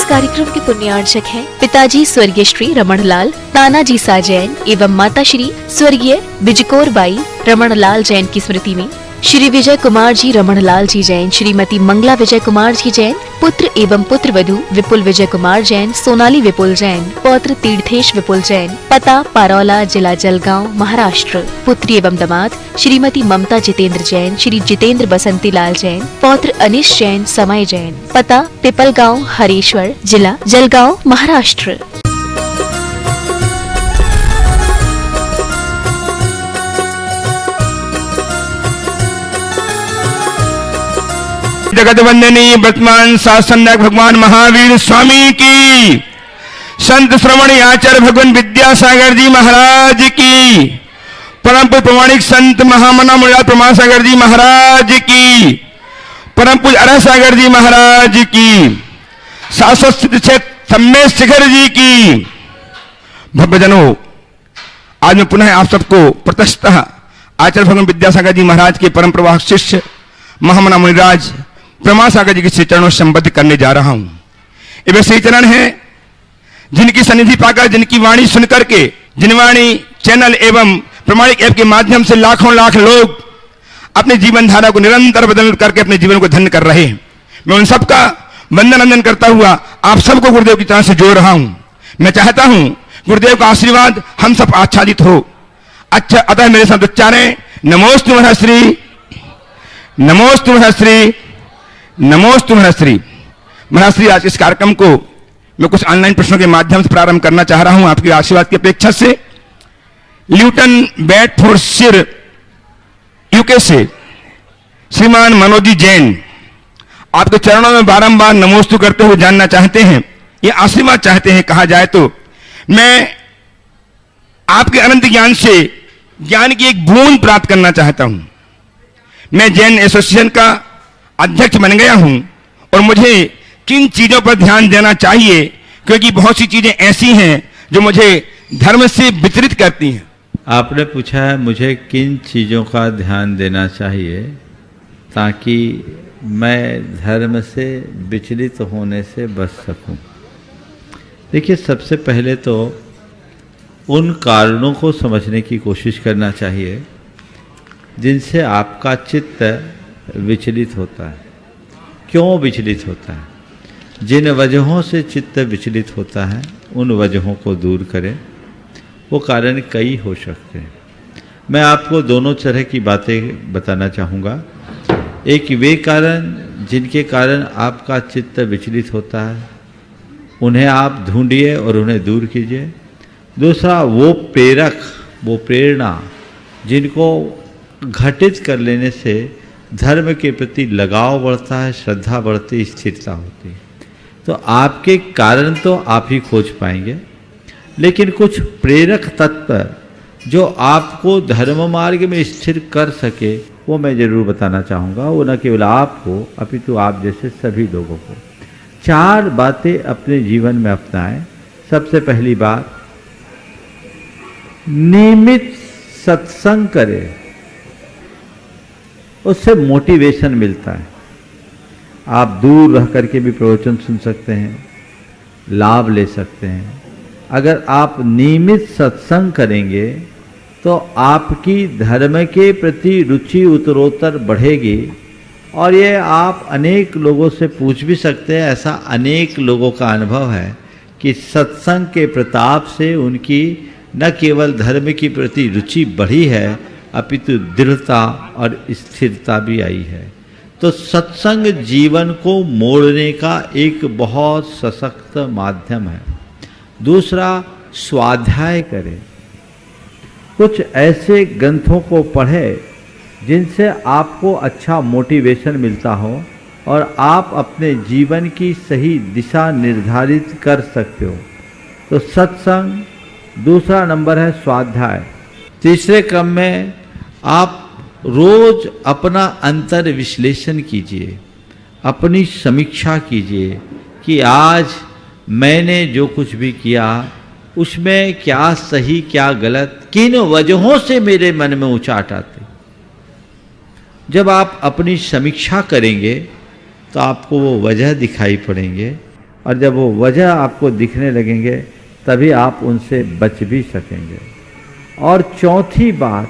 कार्यक्रम के पुण्यार्चक हैं पिताजी स्वर्गीय श्री रमणलाल तानाजी सा जैन एवं माता श्री स्वर्गीय बिजकोर बाई रमणलाल जैन की स्मृति में श्री विजय कुमार जी रमणलाल जी जैन, श्रीमती मंगला विजय कुमार जी जैन, पुत्र एवं पुत्र वधू विपुल विजय कुमार जैन, सोनाली विपुल जैन, पौत्र तीर्थेश विपुल जैन, पता पारौला, जिला जलगांव, महाराष्ट्र। पुत्री एवं दामाद श्रीमती ममता जितेंद्र जैन, श्री जितेंद्र बसंती लाल जैन, पौत्र अनिश जैन, समय जैन, पता पिपलगांव, हरेश्वर, जिला जलगांव, महाराष्ट्र। जगत वंदनीय वर्तमान शासन नायक भगवान महावीर स्वामी की, संत श्रवणी आचार्य भगवान विद्यासागर जी महाराज की, परम पूज्य प्रमाणिक संत महामना मुराद प्रमाण सागर जी महाराज की, परम पूज्य अरह सागर जी महाराज की, शाश्वत सिद्ध क्षेत्र सम्मेद शिखर जी की। भक्तजनों, आज मैं पुनः आप सबको प्रतस्तः आचार्य भगवान विद्यासागर जी महाराज के परम प्रवाहक शिष्य महामना मुनिराज प्रमाण सागर जी के श्री चरणों से संबद्ध करने जा रहा हूं। ये वे श्री चरण है जिनकी सन्निधि पाकर, जिनकी वाणी सुनकर के, जिनवाणी चैनल एवं प्रमाणिक ऐप के माध्यम से लाखों लाख लोग अपने जीवन धारा को निरंतर बदल करके अपने जीवन को धन्य कर रहे हैं। मैं उन सबका वंदन वंदन करता हुआ आप सबको गुरुदेव की तरह से जोड़ रहा हूं। मैं चाहता हूं गुरुदेव का आशीर्वाद हम सब आच्छादित हो। अच्छा, अतः मेरे साथ उच्चारें, नमोस्तु महर्षि, नमोस्तु महर्षि, नमोस्तु महर्षि। महर्षि, आज इस कार्यक्रम को मैं कुछ ऑनलाइन प्रश्नों के माध्यम से प्रारंभ करना चाह रहा हूं आपके आशीर्वाद की अपेक्षा से। ल्यूटन बेडफोर्डशिर यूके से श्रीमान मनोजी जैन आपके चरणों में बारंबार नमोस्तु करते हुए जानना चाहते हैं, ये आशीर्वाद चाहते हैं कहा जाए तो। मैं आपके अनंत ज्ञान से ज्ञान की एक बूंद प्राप्त करना चाहता हूं। मैं जैन एसोसिएशन का अध्यक्ष बन गया हूं और मुझे किन चीजों पर ध्यान देना चाहिए, क्योंकि बहुत सी चीजें ऐसी हैं जो मुझे धर्म से विचलित करती हैं। आपने पूछा है मुझे किन चीज़ों का ध्यान देना चाहिए ताकि मैं धर्म से विचलित होने से बच सकूं। देखिए, सबसे पहले तो उन कारणों को समझने की कोशिश करना चाहिए जिनसे आपका चित्त विचलित होता है। क्यों विचलित होता है? जिन वजहों से चित्त विचलित होता है उन वजहों को दूर करें। वो कारण कई हो सकते हैं। मैं आपको दोनों तरह की बातें बताना चाहूँगा। एक वे कारण जिनके कारण आपका चित्त विचलित होता है, उन्हें आप ढूंढिए और उन्हें दूर कीजिए। दूसरा, वो प्रेरक, वो प्रेरणा जिनको घटित कर लेने से धर्म के प्रति लगाव बढ़ता है, श्रद्धा बढ़ती, स्थिरता होती है। तो आपके कारण तो आप ही खोज पाएंगे, लेकिन कुछ प्रेरक तत्व जो आपको धर्म मार्ग में स्थिर कर सके वो मैं जरूर बताना चाहूँगा। वो न केवल आपको अपितु आप जैसे सभी लोगों को। 4 बातें अपने जीवन में अपनाएं। सबसे पहली बात, नियमित सत्संग करें, उससे मोटिवेशन मिलता है। आप दूर रह करके भी प्रवचन सुन सकते हैं, लाभ ले सकते हैं। अगर आप नियमित सत्संग करेंगे तो आपकी धर्म के प्रति रुचि उत्तरोत्तर बढ़ेगी। और ये आप अनेक लोगों से पूछ भी सकते हैं। ऐसा अनेक लोगों का अनुभव है कि सत्संग के प्रताप से उनकी न केवल धर्म की प्रति रुचि बढ़ी है अपितु दृढ़ता और स्थिरता भी आई है। तो सत्संग जीवन को मोड़ने का एक बहुत सशक्त माध्यम है। दूसरा, स्वाध्याय करें। कुछ ऐसे ग्रंथों को पढ़ें जिनसे आपको अच्छा मोटिवेशन मिलता हो और आप अपने जीवन की सही दिशा निर्धारित कर सकते हो। तो सत्संग दूसरा नंबर है, स्वाध्याय। तीसरे क्रम में आप रोज अपना अंतर विश्लेषण कीजिए, अपनी समीक्षा कीजिए कि आज मैंने जो कुछ भी किया उसमें क्या सही क्या गलत, किन वजहों से मेरे मन में उचाट आते। जब आप अपनी समीक्षा करेंगे तो आपको वो वजह दिखाई पड़ेंगे और जब वो वजह आपको दिखने लगेंगे तभी आप उनसे बच भी सकेंगे। और चौथी बात,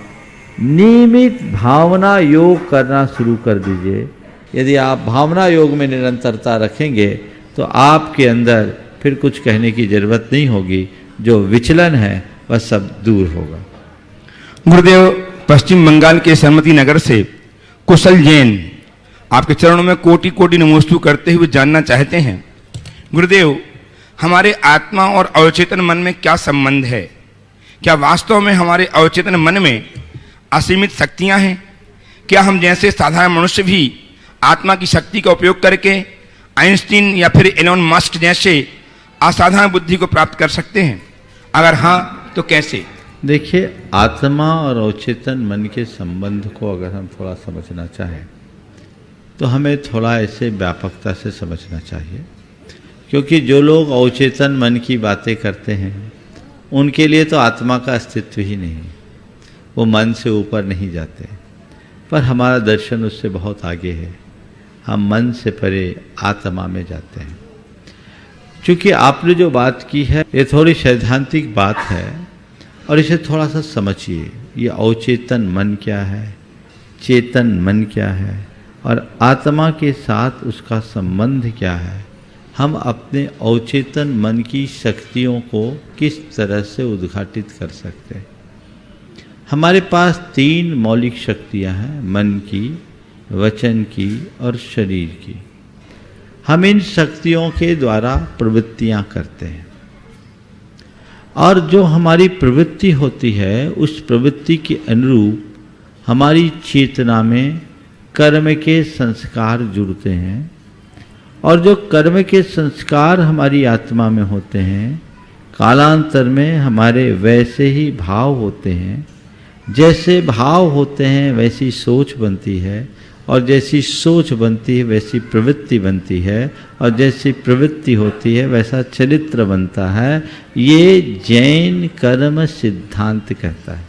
नियमित भावना योग करना शुरू कर दीजिए। यदि आप भावना योग में निरंतरता रखेंगे तो आपके अंदर फिर कुछ कहने की जरूरत नहीं होगी, जो विचलन है वह सब दूर होगा। गुरुदेव, पश्चिम बंगाल के सरमती नगर से कुशल जैन आपके चरणों में कोटि कोटि नमोस्तु करते हुए जानना चाहते हैं, गुरुदेव, हमारे आत्मा और अवचेतन मन में क्या संबंध है? क्या वास्तव में हमारे अवचेतन मन में असीमित शक्तियां हैं? क्या हम जैसे साधारण मनुष्य भी आत्मा की शक्ति का उपयोग करके आइंस्टीन या फिर एलोन मस्क जैसे असाधारण बुद्धि को प्राप्त कर सकते हैं? अगर हाँ तो कैसे? देखिए, आत्मा और अवचेतन मन के संबंध को अगर हम थोड़ा समझना चाहें तो हमें थोड़ा ऐसे व्यापकता से समझना चाहिए, क्योंकि जो लोग अवचेतन मन की बातें करते हैं उनके लिए तो आत्मा का अस्तित्व ही नहीं, वो मन से ऊपर नहीं जाते। पर हमारा दर्शन उससे बहुत आगे है, हम मन से परे आत्मा में जाते हैं। क्योंकि आपने जो बात की है ये थोड़ी सैद्धांतिक बात है और इसे थोड़ा सा समझिए। ये अवचेतन मन क्या है, चेतन मन क्या है और आत्मा के साथ उसका संबंध क्या है, हम अपने अवचेतन मन की शक्तियों को किस तरह से उद्घाटित कर सकते हैं। हमारे पास 3 मौलिक शक्तियां हैं, मन की, वचन की और शरीर की। हम इन शक्तियों के द्वारा प्रवृत्तियां करते हैं और जो हमारी प्रवृत्ति होती है उस प्रवृत्ति के अनुरूप हमारी चेतना में कर्म के संस्कार जुड़ते हैं और जो कर्म के संस्कार हमारी आत्मा में होते हैं कालांतर में हमारे वैसे ही भाव होते हैं। जैसे भाव होते हैं वैसी सोच बनती है और जैसी सोच बनती है वैसी प्रवृत्ति बनती है और जैसी प्रवृत्ति होती है वैसा चरित्र बनता है। ये जैन कर्म सिद्धांत कहता है।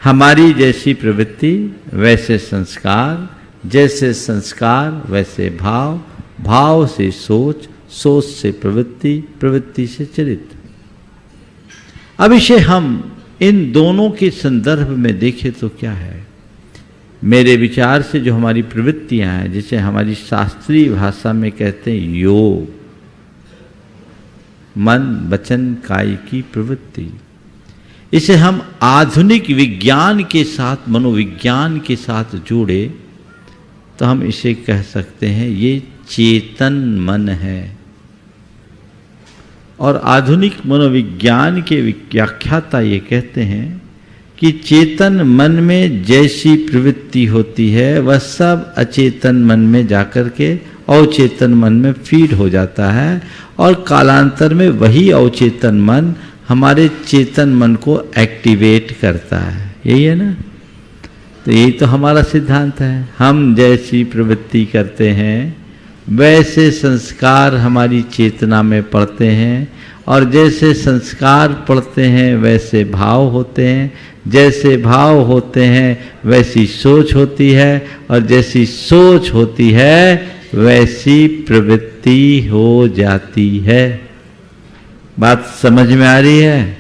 हमारी जैसी प्रवृत्ति वैसे संस्कार, जैसे संस्कार वैसे भाव, भाव से सोच, सोच से प्रवृत्ति, प्रवृत्ति से चरित्र। अब इसे हम इन दोनों के संदर्भ में देखें तो क्या है? मेरे विचार से जो हमारी प्रवृत्तियां हैं, जिसे हमारी शास्त्रीय भाषा में कहते हैं योग, मन वचन काय की प्रवृत्ति, इसे हम आधुनिक विज्ञान के साथ, मनोविज्ञान के साथ जोड़े तो हम इसे कह सकते हैं ये चेतन मन है। और आधुनिक मनोविज्ञान के व्याख्याता ये कहते हैं कि चेतन मन में जैसी प्रवृत्ति होती है वह सब अचेतन मन में जाकर के अवचेतन मन में फीड हो जाता है और कालांतर में वही अवचेतन मन हमारे चेतन मन को एक्टिवेट करता है। यही है ना? तो यही तो हमारा सिद्धांत है। हम जैसी प्रवृत्ति करते हैं वैसे संस्कार हमारी चेतना में पड़ते हैं और जैसे संस्कार पड़ते हैं वैसे भाव होते हैं, जैसे भाव होते हैं वैसी सोच होती है और जैसी सोच होती है वैसी प्रवृत्ति हो जाती है। बात समझ में आ रही है?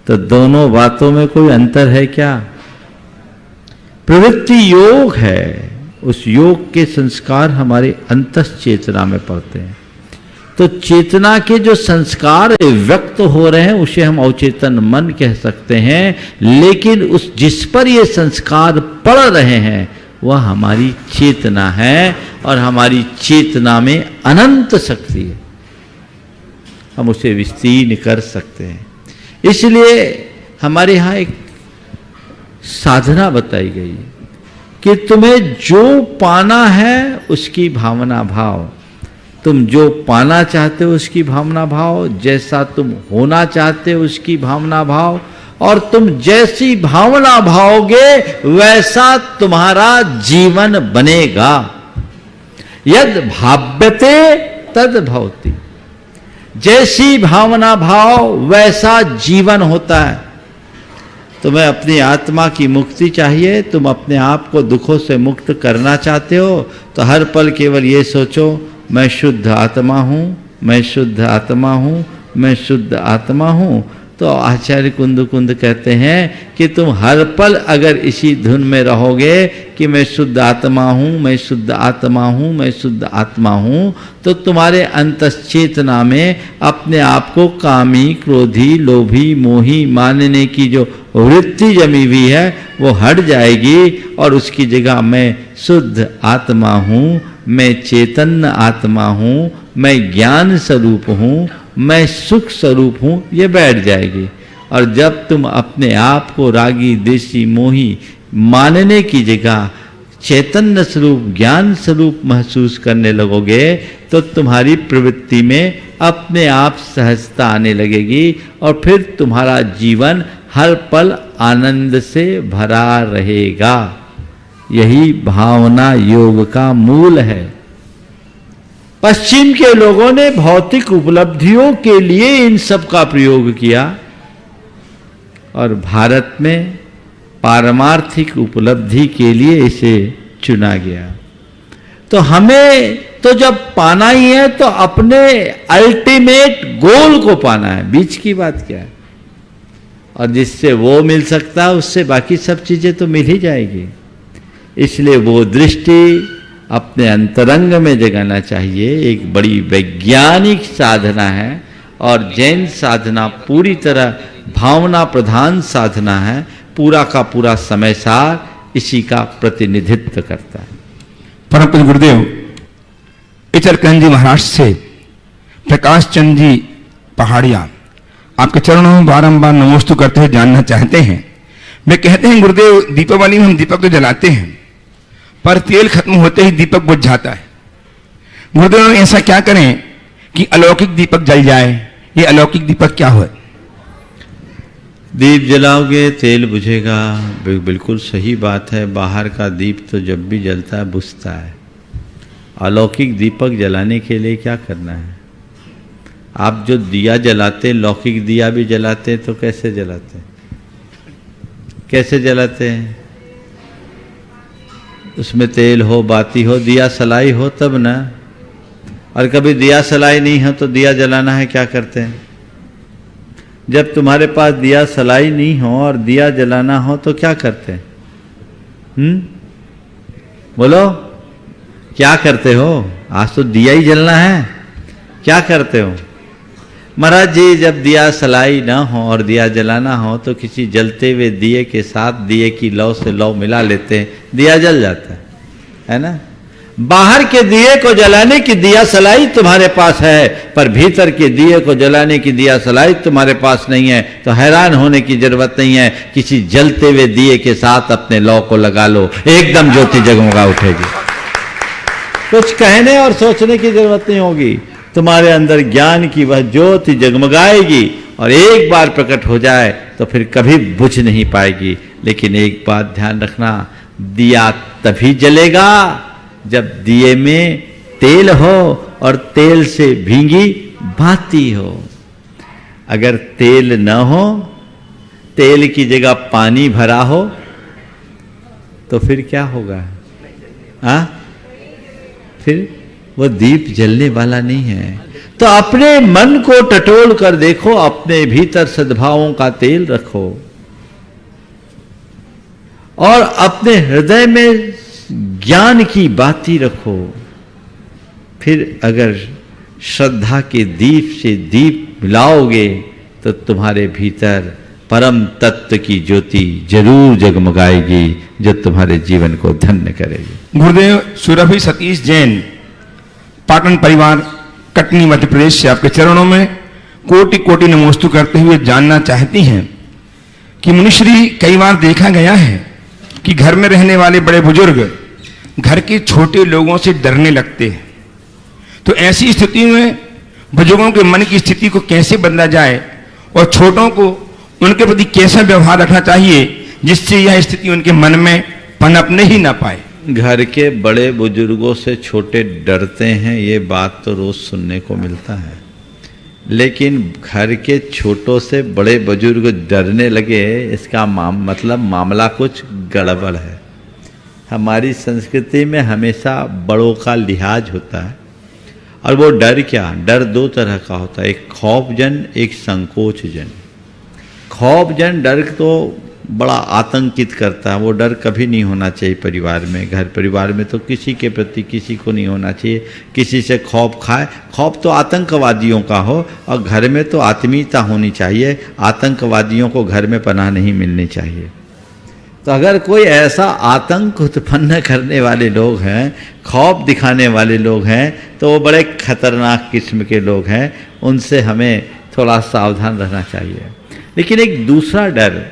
तो दोनों बातों में कोई अंतर है क्या? प्रवृत्ति योग है, उस योग के संस्कार हमारे अंतश्चेतना में पड़ते हैं। तो चेतना के जो संस्कार व्यक्त हो रहे हैं उसे हम अवचेतन मन कह सकते हैं, लेकिन उस जिस पर ये संस्कार पड़ रहे हैं वह हमारी चेतना है और हमारी चेतना में अनंत शक्ति है, हम उसे विस्तीर्ण कर सकते हैं। इसलिए हमारे यहाँ एक साधना बताई गई है कि तुम्हें जो पाना है उसकी भावना भाव, तुम जो पाना चाहते हो उसकी भावना भाव, जैसा तुम होना चाहते हो उसकी भावना भाव, और तुम जैसी भावना भाओगे वैसा तुम्हारा जीवन बनेगा। यद भाव्यते तद भवति। जैसी भावना भाव वैसा जीवन होता है। तुम्हें अपनी आत्मा की मुक्ति चाहिए, तुम अपने आप को दुखों से मुक्त करना चाहते हो तो हर पल केवल ये सोचो मैं शुद्ध आत्मा हूँ, मैं शुद्ध आत्मा हूँ, मैं शुद्ध आत्मा हूँ। तो आचार्य कुंद कहते हैं कि तुम हर पल अगर इसी धुन में रहोगे कि मैं शुद्ध आत्मा हूँ, मैं शुद्ध आत्मा हूँ, मैं शुद्ध आत्मा हूँ, तो तुम्हारे अंतश्चेतना में अपने आप को कामी, क्रोधी, लोभी, मोही मानने की जो वृत्ति जमी हुई है वो हट जाएगी और उसकी जगह मैं शुद्ध आत्मा हूँ, मैं चैतन्य आत्मा हूँ, मैं ज्ञान स्वरूप हूँ, मैं सुख स्वरूप हूँ, ये बैठ जाएगी। और जब तुम अपने आप को रागी, देशी, मोही मानने की जगह चैतन्य स्वरूप, ज्ञान स्वरूप महसूस करने लगोगे तो तुम्हारी प्रवृत्ति में अपने आप सहजता आने लगेगी और फिर तुम्हारा जीवन हर पल आनंद से भरा रहेगा। यही भावना योग का मूल है। पश्चिम के लोगों ने भौतिक उपलब्धियों के लिए इन सब का प्रयोग किया और भारत में पारमार्थिक उपलब्धि के लिए इसे चुना गया। तो हमें तो जब पाना ही है तो अपने अल्टीमेट गोल को पाना है, बीच की बात क्या है। और जिससे वो मिल सकता है उससे बाकी सब चीजें तो मिल ही जाएगी। इसलिए वो दृष्टि अपने अंतरंग में जगाना चाहिए। एक बड़ी वैज्ञानिक साधना है और जैन साधना पूरी तरह भावना प्रधान साधना है। पूरा का पूरा समय सार इसी का प्रतिनिधित्व करता है। परम पूज्य गुरुदेव इचलकरंजी महाराष्ट्र से प्रकाश चंद जी पहाड़िया आपके चरणों में बारंबार नमोस्तु करते हुए जानना चाहते हैं। वे कहते हैं गुरुदेव दीपावली में हम दीपक तो जलाते हैं पर तेल खत्म होते ही दीपक बुझ जाता है। गुरुदेव ऐसा क्या करें कि अलौकिक दीपक जल जाए? ये अलौकिक दीपक क्या हो? दीप जलाओगे तेल बुझेगा, बिल्कुल सही बात है। बाहर का दीप तो जब भी जलता है बुझता है। अलौकिक दीपक जलाने के लिए क्या करना है? आप जो दिया जलाते, लौकिक दिया भी जलाते तो कैसे जलाते? कैसे जलाते हैं? उसमें तेल हो, बाती हो, दिया सलाई हो तब ना। और कभी दिया सलाई नहीं हो तो दिया जलाना है, क्या करते हैं? जब तुम्हारे पास दिया सलाई नहीं हो और दिया जलाना हो तो क्या करते हैं? बोलो क्या करते हो? आज तो दिया ही जलना है, क्या करते हो? महाराज जी जब दिया सलाई ना हो और दिया जलाना हो तो किसी जलते हुए दिए के साथ दिए की लौ से लौ मिला लेते हैं, दिया जल जाता है ना। बाहर के दिए को जलाने की दिया सलाई तुम्हारे पास है पर भीतर के दिए को जलाने की दिया सलाई तुम्हारे पास नहीं है, तो हैरान होने की जरूरत नहीं है। किसी जलते हुए दिए के साथ अपने लौ को लगा लो, एकदम ज्योति जगमगा उठेगी। कुछ कहने और सोचने की जरूरत नहीं होगी। तुम्हारे अंदर ज्ञान की वह ज्योति जगमगाएगी और एक बार प्रकट हो जाए तो फिर कभी बुझ नहीं पाएगी। लेकिन एक बात ध्यान रखना, दिया तभी जलेगा जब दिए में तेल हो और तेल से भींगी बाती हो। अगर तेल न हो, तेल की जगह पानी भरा हो तो फिर क्या होगा? फिर वो दीप जलने वाला नहीं है। तो अपने मन को टटोल कर देखो, अपने भीतर सद्भावों का तेल रखो और अपने हृदय में ज्ञान की बाती रखो। फिर अगर श्रद्धा के दीप से दीप मिलाओगे तो तुम्हारे भीतर परम तत्व की ज्योति जरूर जगमगाएगी जो तुम्हारे जीवन को धन्य करेगी। गुरुदेव सुरभि सतीश जैन पाटन परिवार कटनी मध्य प्रदेश से आपके चरणों में कोटि कोटि नमोस्तु करते हुए जानना चाहती हैं कि मुनिश्री कई बार देखा गया है कि घर में रहने वाले बड़े बुजुर्ग घर के छोटे लोगों से डरने लगते हैं। तो ऐसी स्थिति में बुजुर्गों के मन की स्थिति को कैसे बदला जाए और छोटों को उनके प्रति कैसा व्यवहार रखना चाहिए जिससे यह स्थिति उनके मन में पनपने ही ना पाए? घर के बड़े बुजुर्गों से छोटे डरते हैं, ये बात तो रोज सुनने को मिलता है। लेकिन घर के छोटों से बड़े बुजुर्ग डरने लगे, इसका मतलब मामला कुछ गड़बड़ है। हमारी संस्कृति में हमेशा बड़ों का लिहाज होता है और वो डर क्या, डर दो तरह का होता है, एक खौफजन, एक संकोचजन। खौफजन डर तो बड़ा आतंकित करता है, वो डर कभी नहीं होना चाहिए परिवार में। घर परिवार में तो किसी के प्रति किसी को नहीं होना चाहिए, किसी से खौफ खाए। खौफ तो आतंकवादियों का हो, और घर में तो आत्मीयता होनी चाहिए। आतंकवादियों को घर में पनाह नहीं मिलनी चाहिए। तो अगर कोई ऐसा आतंक उत्पन्न करने वाले लोग हैं, खौफ दिखाने वाले लोग हैं, तो वो बड़े खतरनाक किस्म के लोग हैं, उनसे हमें थोड़ा सावधान रहना चाहिए। लेकिन एक दूसरा डर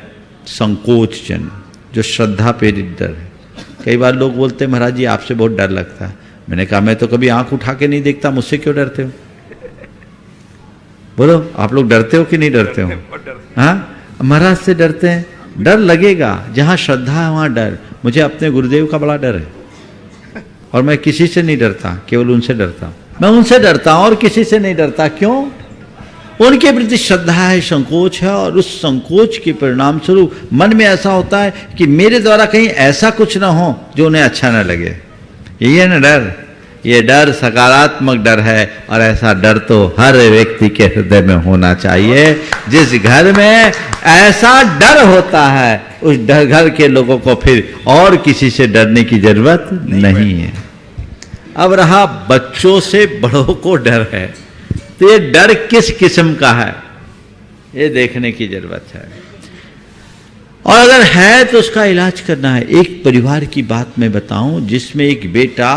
संकोचजन, जो श्रद्धा प्रेरित डर है। कई बार लोग बोलते हैं महाराज जी आपसे बहुत डर लगता है। मैंने कहा मैं तो कभी आंख उठा के नहीं देखता, मुझसे क्यों डरते हो? बोलो आप लोग डरते हो कि नहीं डरते हो? हाँ, महाराज से डरते हैं। डर लगेगा, जहाँ श्रद्धा है वहाँ डर। मुझे अपने गुरुदेव का बड़ा डर है, और मैं किसी से नहीं डरता, केवल उनसे डरता। मैं उनसे डरता हूँ और किसी से नहीं डरता। क्यों? उनके प्रति श्रद्धा है, संकोच है, और उस संकोच के परिणाम स्वरूप मन में ऐसा होता है कि मेरे द्वारा कहीं ऐसा कुछ ना हो जो उन्हें अच्छा ना लगे। यही है ना डर। ये डर सकारात्मक डर है, और ऐसा डर तो हर व्यक्ति के हृदय में होना चाहिए। जिस घर में ऐसा डर होता है, उस घर के लोगों को फिर और किसी से डरने की जरूरत नहीं है। अब रहा बच्चों से बड़ों को डर है, तो ये डर किस किस्म का है, ये देखने की जरूरत है। और अगर है तो उसका इलाज करना है। एक परिवार की बात मैं बताऊं, जिसमें एक बेटा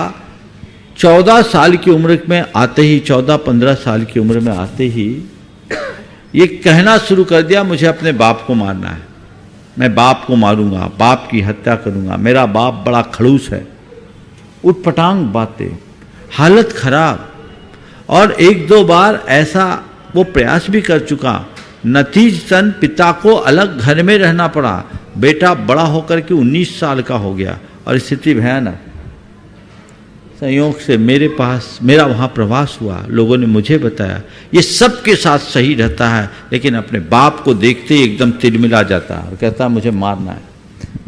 14 साल की उम्र में आते ही, 14-15 साल की उम्र में आते ही ये कहना शुरू कर दिया मुझे अपने बाप को मारना है, मैं बाप को मारूंगा, बाप की हत्या करूंगा, मेरा बाप बड़ा खड़ूस है। उटपटांग बातें, हालत खराब। और 1-2 बार ऐसा वो प्रयास भी कर चुका। नतीजतन पिता को अलग घर में रहना पड़ा। बेटा बड़ा होकर के 19 साल का हो गया, और स्थिति भयानक। संयोग से मेरा वहाँ प्रवास हुआ, लोगों ने मुझे बताया ये सबके साथ सही रहता है, लेकिन अपने बाप को देखते ही एकदम तिलमिला जाता है और कहता है मुझे मारना है।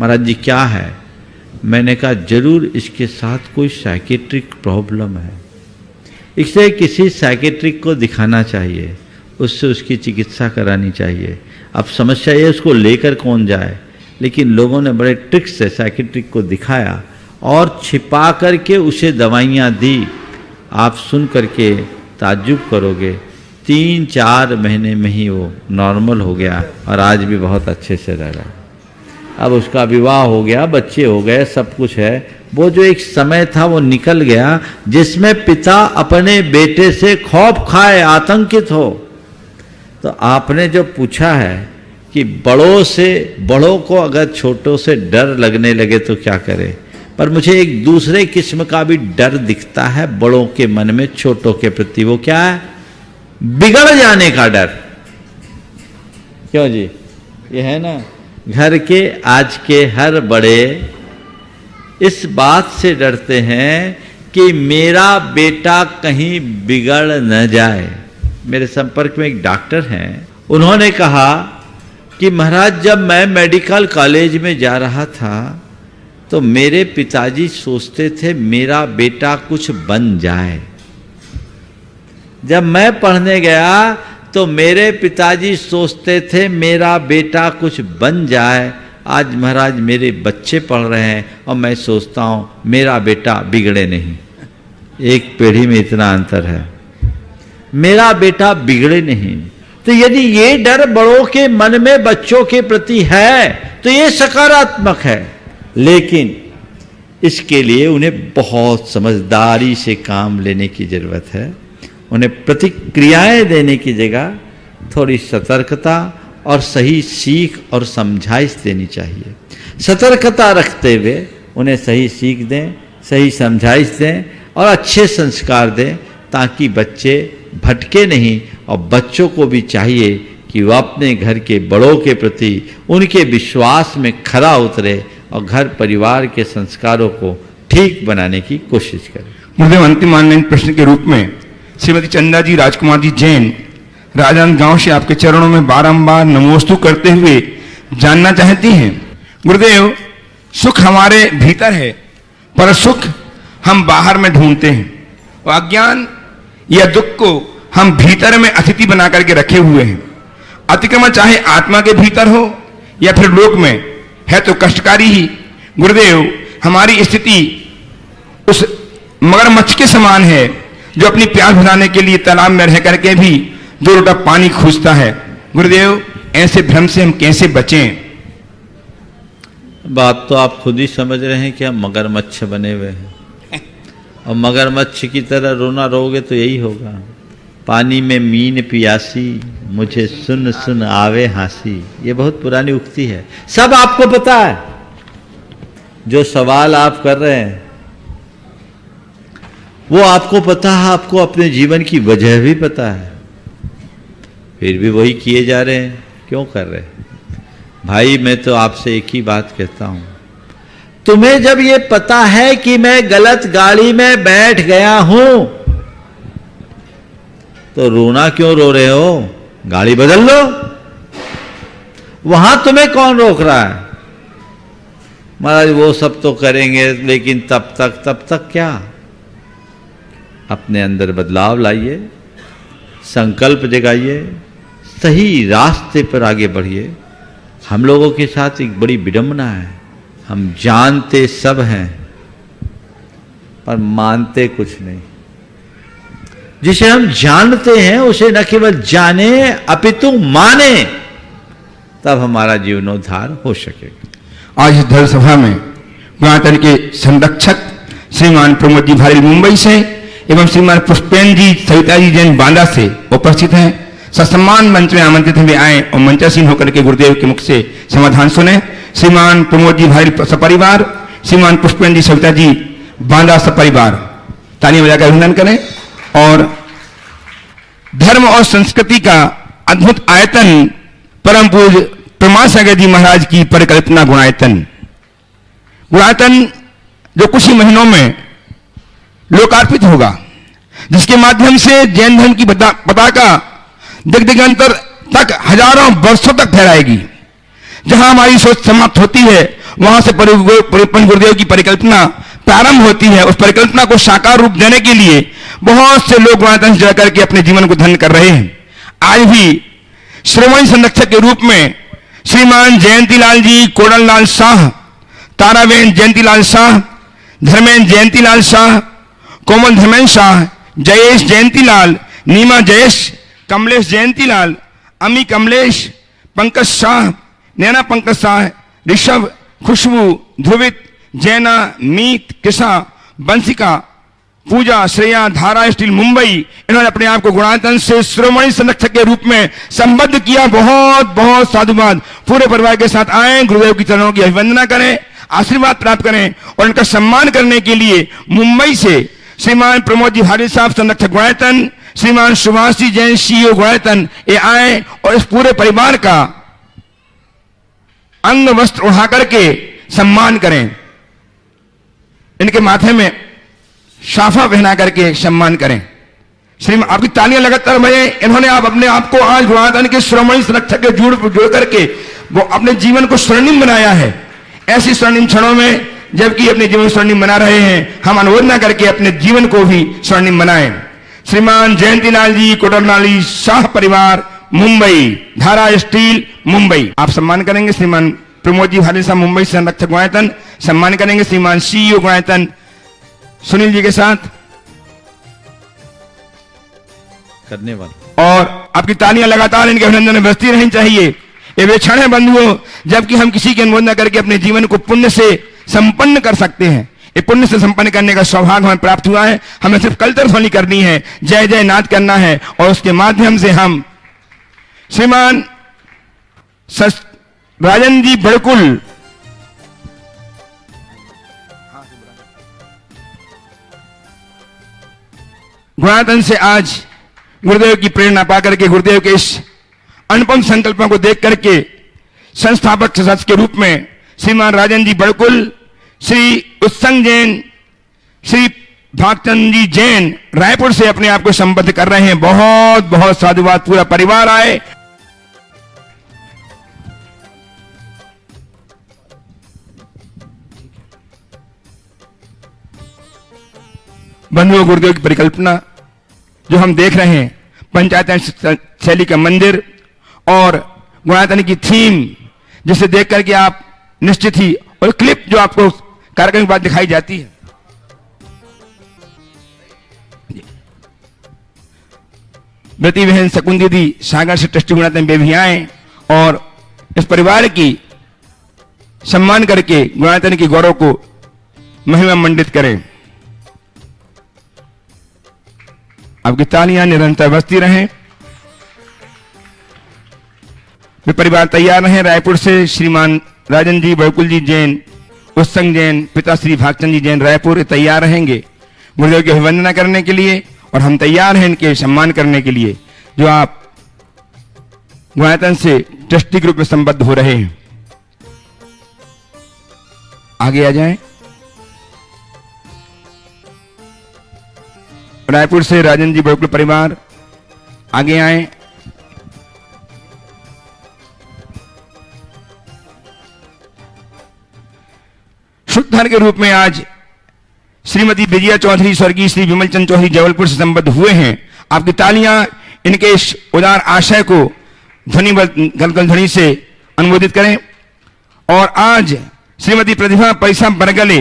महाराज जी क्या है? मैंने कहा जरूर इसके साथ कोई साइकेट्रिक प्रॉब्लम है, इसे किसी साइकेट्रिक को दिखाना चाहिए, उससे उसकी चिकित्सा करानी चाहिए। अब समस्या ये उसको लेकर कौन जाए, लेकिन लोगों ने बड़े ट्रिक से साइकेट्रिक को दिखाया और छिपा करके उसे दवाइयाँ दी। आप सुन करके ताज्जुब करोगे, 3-4 महीने में ही वो नॉर्मल हो गया, और आज भी बहुत अच्छे से रह रहा है। अब उसका विवाह हो गया, बच्चे हो गए, सब कुछ है। वो जो एक समय था वो निकल गया, जिसमें पिता अपने बेटे से खौफ खाए, आतंकित हो। तो आपने जो पूछा है कि बड़ों को अगर छोटों से डर लगने लगे तो क्या करें, पर मुझे एक दूसरे किस्म का भी डर दिखता है बड़ों के मन में छोटों के प्रति। वो क्या है? बिगड़ जाने का डर। क्यों जी? ये है ना, घर के आज के हर बड़े इस बात से डरते हैं कि मेरा बेटा कहीं बिगड़ न जाए। मेरे संपर्क में एक डॉक्टर हैं, उन्होंने कहा कि महाराज जब मैं मेडिकल कॉलेज में जा रहा था तो मेरे पिताजी सोचते थे मेरा बेटा कुछ बन जाए। जब मैं पढ़ने गया तो मेरे पिताजी सोचते थे मेरा बेटा कुछ बन जाए। आज महाराज मेरे बच्चे पढ़ रहे हैं और मैं सोचता हूं मेरा बेटा बिगड़े नहीं। एक पीढ़ी में इतना अंतर है, मेरा बेटा बिगड़े नहीं। तो यदि ये डर बड़ों के मन में बच्चों के प्रति है तो ये सकारात्मक है, लेकिन इसके लिए उन्हें बहुत समझदारी से काम लेने की जरूरत है। उन्हें प्रतिक्रियाएं देने की जगह थोड़ी सतर्कता और सही सीख और समझाइश देनी चाहिए। सतर्कता रखते हुए उन्हें सही सीख दें, सही समझाइश दें और अच्छे संस्कार दें, ताकि बच्चे भटके नहीं। और बच्चों को भी चाहिए कि वह अपने घर के बड़ों के प्रति उनके विश्वास में खरा उतरे और घर परिवार के संस्कारों को ठीक बनाने की कोशिश करें। गुरुदेव अंतिम ऑनलाइन प्रश्न के रूप में श्रीमती चंदा जी राजकुमार जी जैन राजनांद गांव से आपके चरणों में बारंबार नमोस्तु करते हुए जानना चाहती हैं, गुरुदेव सुख हमारे भीतर है पर सुख हम बाहर में ढूंढते हैं, और अज्ञान या दुख को हम भीतर में अतिथि बना करके रखे हुए हैं। अतिक्रमण चाहे आत्मा के भीतर हो या फिर लोक में, है तो कष्टकारी ही। गुरुदेव, हमारी स्थिति उस मगरमच्छ के समान है जो अपनी प्यास बुझाने के लिए तालाब में रह करके भी 2 लोटा पानी खोजता है। गुरुदेव, ऐसे भ्रम से हम कैसे बचें? बात तो आप खुद ही समझ रहे हैं कि हम मगरमच्छ बने हुए हैं, और मगरमच्छ की तरह रोना रोगे तो यही होगा। पानी में मीन पियासी, मुझे सुन सुन आवे हंसी, ये बहुत पुरानी उक्ति है, सब आपको पता है। जो सवाल आप कर रहे हैं वो आपको पता है, आपको अपने जीवन की वजह भी पता है, फिर भी वही किए जा रहे हैं। क्यों कर रहे हैं? भाई, मैं तो आपसे एक ही बात कहता हूं, तुम्हें जब ये पता है कि मैं गलत गाड़ी में बैठ गया हूं, तो रोना क्यों रो रहे हो? गाड़ी बदल लो, वहां तुम्हें कौन रोक रहा है? महाराज, वो सब तो करेंगे, लेकिन तब तक क्या? अपने अंदर बदलाव लाइए, संकल्प जगाइए, सही रास्ते पर आगे बढ़िए। हम लोगों के साथ एक बड़ी विडंबना है, हम जानते सब हैं पर मानते कुछ नहीं। जिसे हम जानते हैं उसे न केवल जाने अपितु माने, तब हमारा जीवनोद्धार हो सकेगा। आज इस धर्म सभा में गुणातन के संरक्षक श्रीमान प्रमोद जी भारी मुंबई से एवं श्रीमान पुष्पेन जी सविता जी जैन बांदा से उपस्थित हैं। ससम्मान मंच में आमंत्रित हुए आए और मंचासीन होकर के गुरुदेव के मुख से समाधान सुने। श्रीमान प्रमोद जी भारी सपरिवार, श्रीमान पुष्पेन जी सविता जी बांदा सपरिवार तालियां बजाकर अभिनंदन करें। और धर्म और संस्कृति का अद्भुत आयतन परम पूज्य प्रमाण सागर जी महाराज की परिकल्पना गुणायतन। गुणायतन जो कुछ ही महीनों में लोकार्पित होगा, जिसके माध्यम से जैन धर्म की पताका दिग्दिगंतर तक हजारों वर्षों तक फहराएगी। जहां हमारी सोच समाप्त होती है, वहां से पंच गुरुदेव की परिकल्पना प्रारंभ होती है। उस परिकल्पना को साकार रूप देने के लिए बहुत से लोग गुणायतन से जुड़ करके अपने जीवन को धन्य कर रहे हैं। आज भी श्रोमणी संरक्षक के रूप में श्रीमान जयंतीलाल जी, कोडललाल शाह, ताराबेन जयंतीलाल शाह, धर्मेंद्र जयंतीलाल शाह, कोमल धर्मेंद्र शाह, जयेश जयंतीलाल, नीमा जयेश, कमलेश जयंतीलाल, अमी कमलेश, पंकज शाह, नैना पंकज शाह, ऋषभ, खुशबू, ध्रुवित, जैना, मीत, किसा, बंसिका, पूजा, श्रेया, धारा स्टील मुंबई, इन्होंने अपने आप को गुणायतन से श्रोमणी संरक्षक के रूप में संबद्ध किया। बहुत बहुत साधुवाद। पूरे परिवार के साथ आए, गुरुदेव की चरणों की अभिवंदना करें, आशीर्वाद प्राप्त करें और उनका सम्मान करने के लिए मुंबई से श्रीमान प्रमोद जी भारी साहब संरक्षक गुणायतन, श्रीमान सुभाष जी जैन सीईओ गुणायतन, ये आए और इस पूरे परिवार का अंग वस्त्र उठा करके सम्मान करें। इनके माथे में शाफा पहना करके सम्मान करें। श्रीमान, आपकी तालियां लगातार बजे। इन्होंने आप अपने आप को आज गुणायतन के श्रोमणी संरक्षक के जुड़ करके वो अपने जीवन को स्वर्णिम बनाया है। ऐसी स्वर्णिम क्षणों में, जबकि अपने जीवन स्वर्णिम बना रहे हैं, हम अनुमोदना करके अपने जीवन को भी स्वर्णिम बनाएं। श्रीमान जयंतीलाल जी, कोडरलाल शाह परिवार, मुंबई, धारा स्टील मुंबई, आप सम्मान करेंगे। श्रीमान प्रमोद जी भारी साहब मुंबई से संरक्षक गुणायतन सम्मान करेंगे। श्रीमान सीईओ गुणायतन सुनील जी के साथ करने वाले। और आपकी तालियां लगातार इनके अभिनंदन में बजती रहनी चाहिए। ये वे क्षण है बंधुओं, जबकि हम किसी की अनुमोदना करके अपने जीवन को पुण्य से संपन्न कर सकते हैं। ये पुण्य से संपन्न करने का सौभाग्य हमें प्राप्त हुआ है। हमें सिर्फ कलतर ध्वनि करनी है, जय जय नाद करना है, और उसके माध्यम से हम श्रीमान राजन जी बड़कुल, गुणायतन से आज गुरुदेव की प्रेरणा पाकर के, गुरुदेव के इस अनुपम संकल्पों को देख करके संस्थापक सदस्य के रूप में श्रीमान राजन जी बड़कुल, श्री उत्संग जैन, श्री भागचंद जी जैन रायपुर से अपने आप को संबद्ध कर रहे हैं। बहुत बहुत साधुवाद। पूरा परिवार आए। बंधुओं, गुरुदेव की परिकल्पना जो हम देख रहे हैं, पंचायत शैली का मंदिर और गुणायतन की थीम, जिसे देख करके आप निश्चित ही, और क्लिप जो आपको कार्यक्रम के बाद दिखाई जाती है, बेटी बहन शकुन दीदी सागर से ट्रस्टी गुणायतन वे भी आए और इस परिवार की सम्मान करके गुणायतन की गौरव को महिमा मंडित करें। आपकी तालियां निरंतर बजती रहें। वे परिवार तैयार रहे। रायपुर से श्रीमान राजन जी, बड़कुल जी जैन, उत्संग जैन, पिता श्री भागचंद जी जैन रायपुर तैयार रहेंगे गुरुदेव की अभिवंदना करने के लिए, और हम तैयार हैं इनके सम्मान करने के लिए जो आप गुणायतन से ट्रस्टी ग्रुप में संबद्ध हो रहे हैं। आगे आ जाएं। रायपुर से राजन जी बड़कुल परिवार आगे आए। सूत्रधार के रूप में आज श्रीमती विजया चौधरी स्वर्गीय श्री विमल चंद चौधरी जबलपुर से संबद्ध हुए हैं। आपकी तालियां इनके इस उदार आशय को ध्वनि गलगल ध्वनि से अनुमोदित करें। और आज श्रीमती प्रतिभा पैसा बरगले,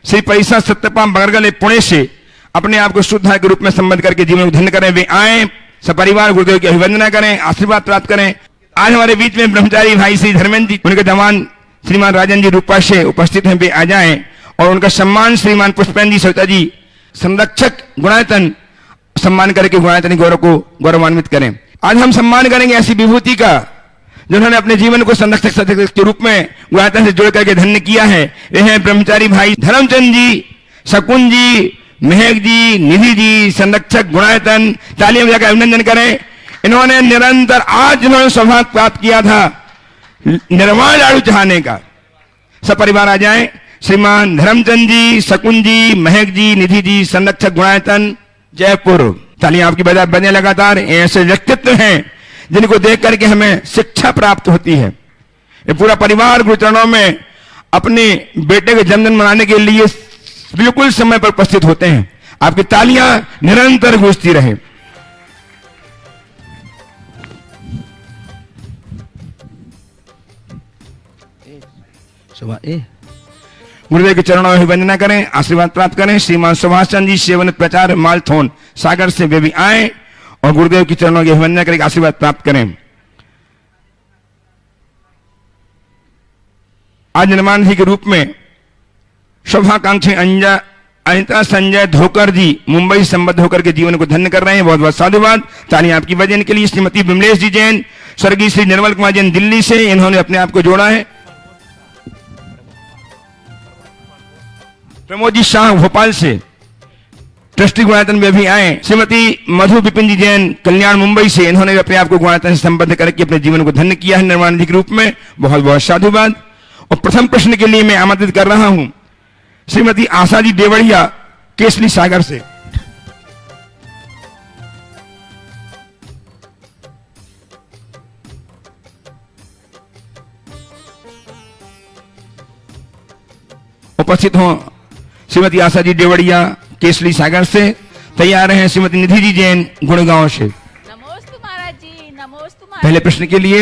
श्री पैसा सत्यपा बरगले पुणे से अपने आप को शुद्धार के रूप में संबद्ध करके जीवन को धन्य करें। वे आए, सपरिवार गुरुदेव की अभिवंदना करें, आशीर्वाद प्राप्त करें। आज हमारे बीच में ब्रह्मचारी भाई श्री धर्मेंद्र जी, उनके दमान श्रीमान राजन जी रूपा से उपस्थित हैं, वे आ जाएं और उनका सम्मान श्रीमान पुष्पेंद्र जी सविता जी संरक्षक गुणायतन सम्मान करके गुणायतन गौरव को गौरवान्वित करें। आज हम सम्मान करेंगे ऐसी विभूति का जिन्होंने अपने जीवन को संरक्षक के रूप में गुणायतन से जोड़ करके धन्य किया है। वे हैं ब्रह्मचारी भाई धर्मचंद जी, शकुन जी, महक जी, निधि जी, संरक्षक गुणायतन। तालियां बजाकर अभिनंदन करें। इन्होंने निरंतर, आज इन्होंने सौभाग्य प्राप्त किया था निर्वाण लाडू चाहने का। सब परिवार आ जाएं। श्रीमान धर्मचंद जी, शकुन जी, महक जी, निधि जी, संरक्षक गुणायतन जयपुर। तालियां आपकी बजाय लगातार। ऐसे व्यक्तित्व हैं जिनको देख करके हमें शिक्षा प्राप्त होती है। ये पूरा परिवार गुरुचरणों में अपने बेटे के जन्मदिन मनाने के लिए बिल्कुल समय पर उपस्थित होते हैं। आपकी तालियां निरंतर गूंजती रहे। गुरुदेव के चरणों में वंदना करें, आशीर्वाद प्राप्त करें। श्रीमान सुभाष चंद्र जी सेवन प्रचार मालथोन सागर से वे भी आए और गुरुदेव के चरणों की वंदना करके आशीर्वाद प्राप्त करें। आज निर्माण के रूप में शोभाकांक्षी अनिता संजय धोकर जी मुंबई से संबद्ध होकर के जीवन को धन्य कर रहे हैं। बहुत बहुत साधुवाद। तालियां आपकी वजन के लिए। श्रीमती विमलेश जी जैन, स्वर्गीय श्री निर्मल कुमार जैन दिल्ली से, इन्होंने अपने आप को जोड़ा है। प्रमोद जी शाह भोपाल से ट्रस्टी गुणायतन में भी आए। श्रीमती मधु विपिन जी जैन कल्याण मुंबई से, इन्होंने अपने आप को गुणायतन से संबद्ध करके अपने जीवन को धन्य किया है निर्माण के रूप में। बहुत बहुत साधुवाद। और प्रथम प्रश्न के लिए मैं आमंत्रित कर रहा हूं श्रीमती आशा जी देवड़िया केसली सागर से। उपस्थित हो श्रीमती आशा जी देवड़िया केसली सागर से। तैयार हैं श्रीमती निधि जी जैन गुड़गांव से। नमोस्तु महाराज जी, नमोस्तु महाराज। पहले प्रश्न के लिए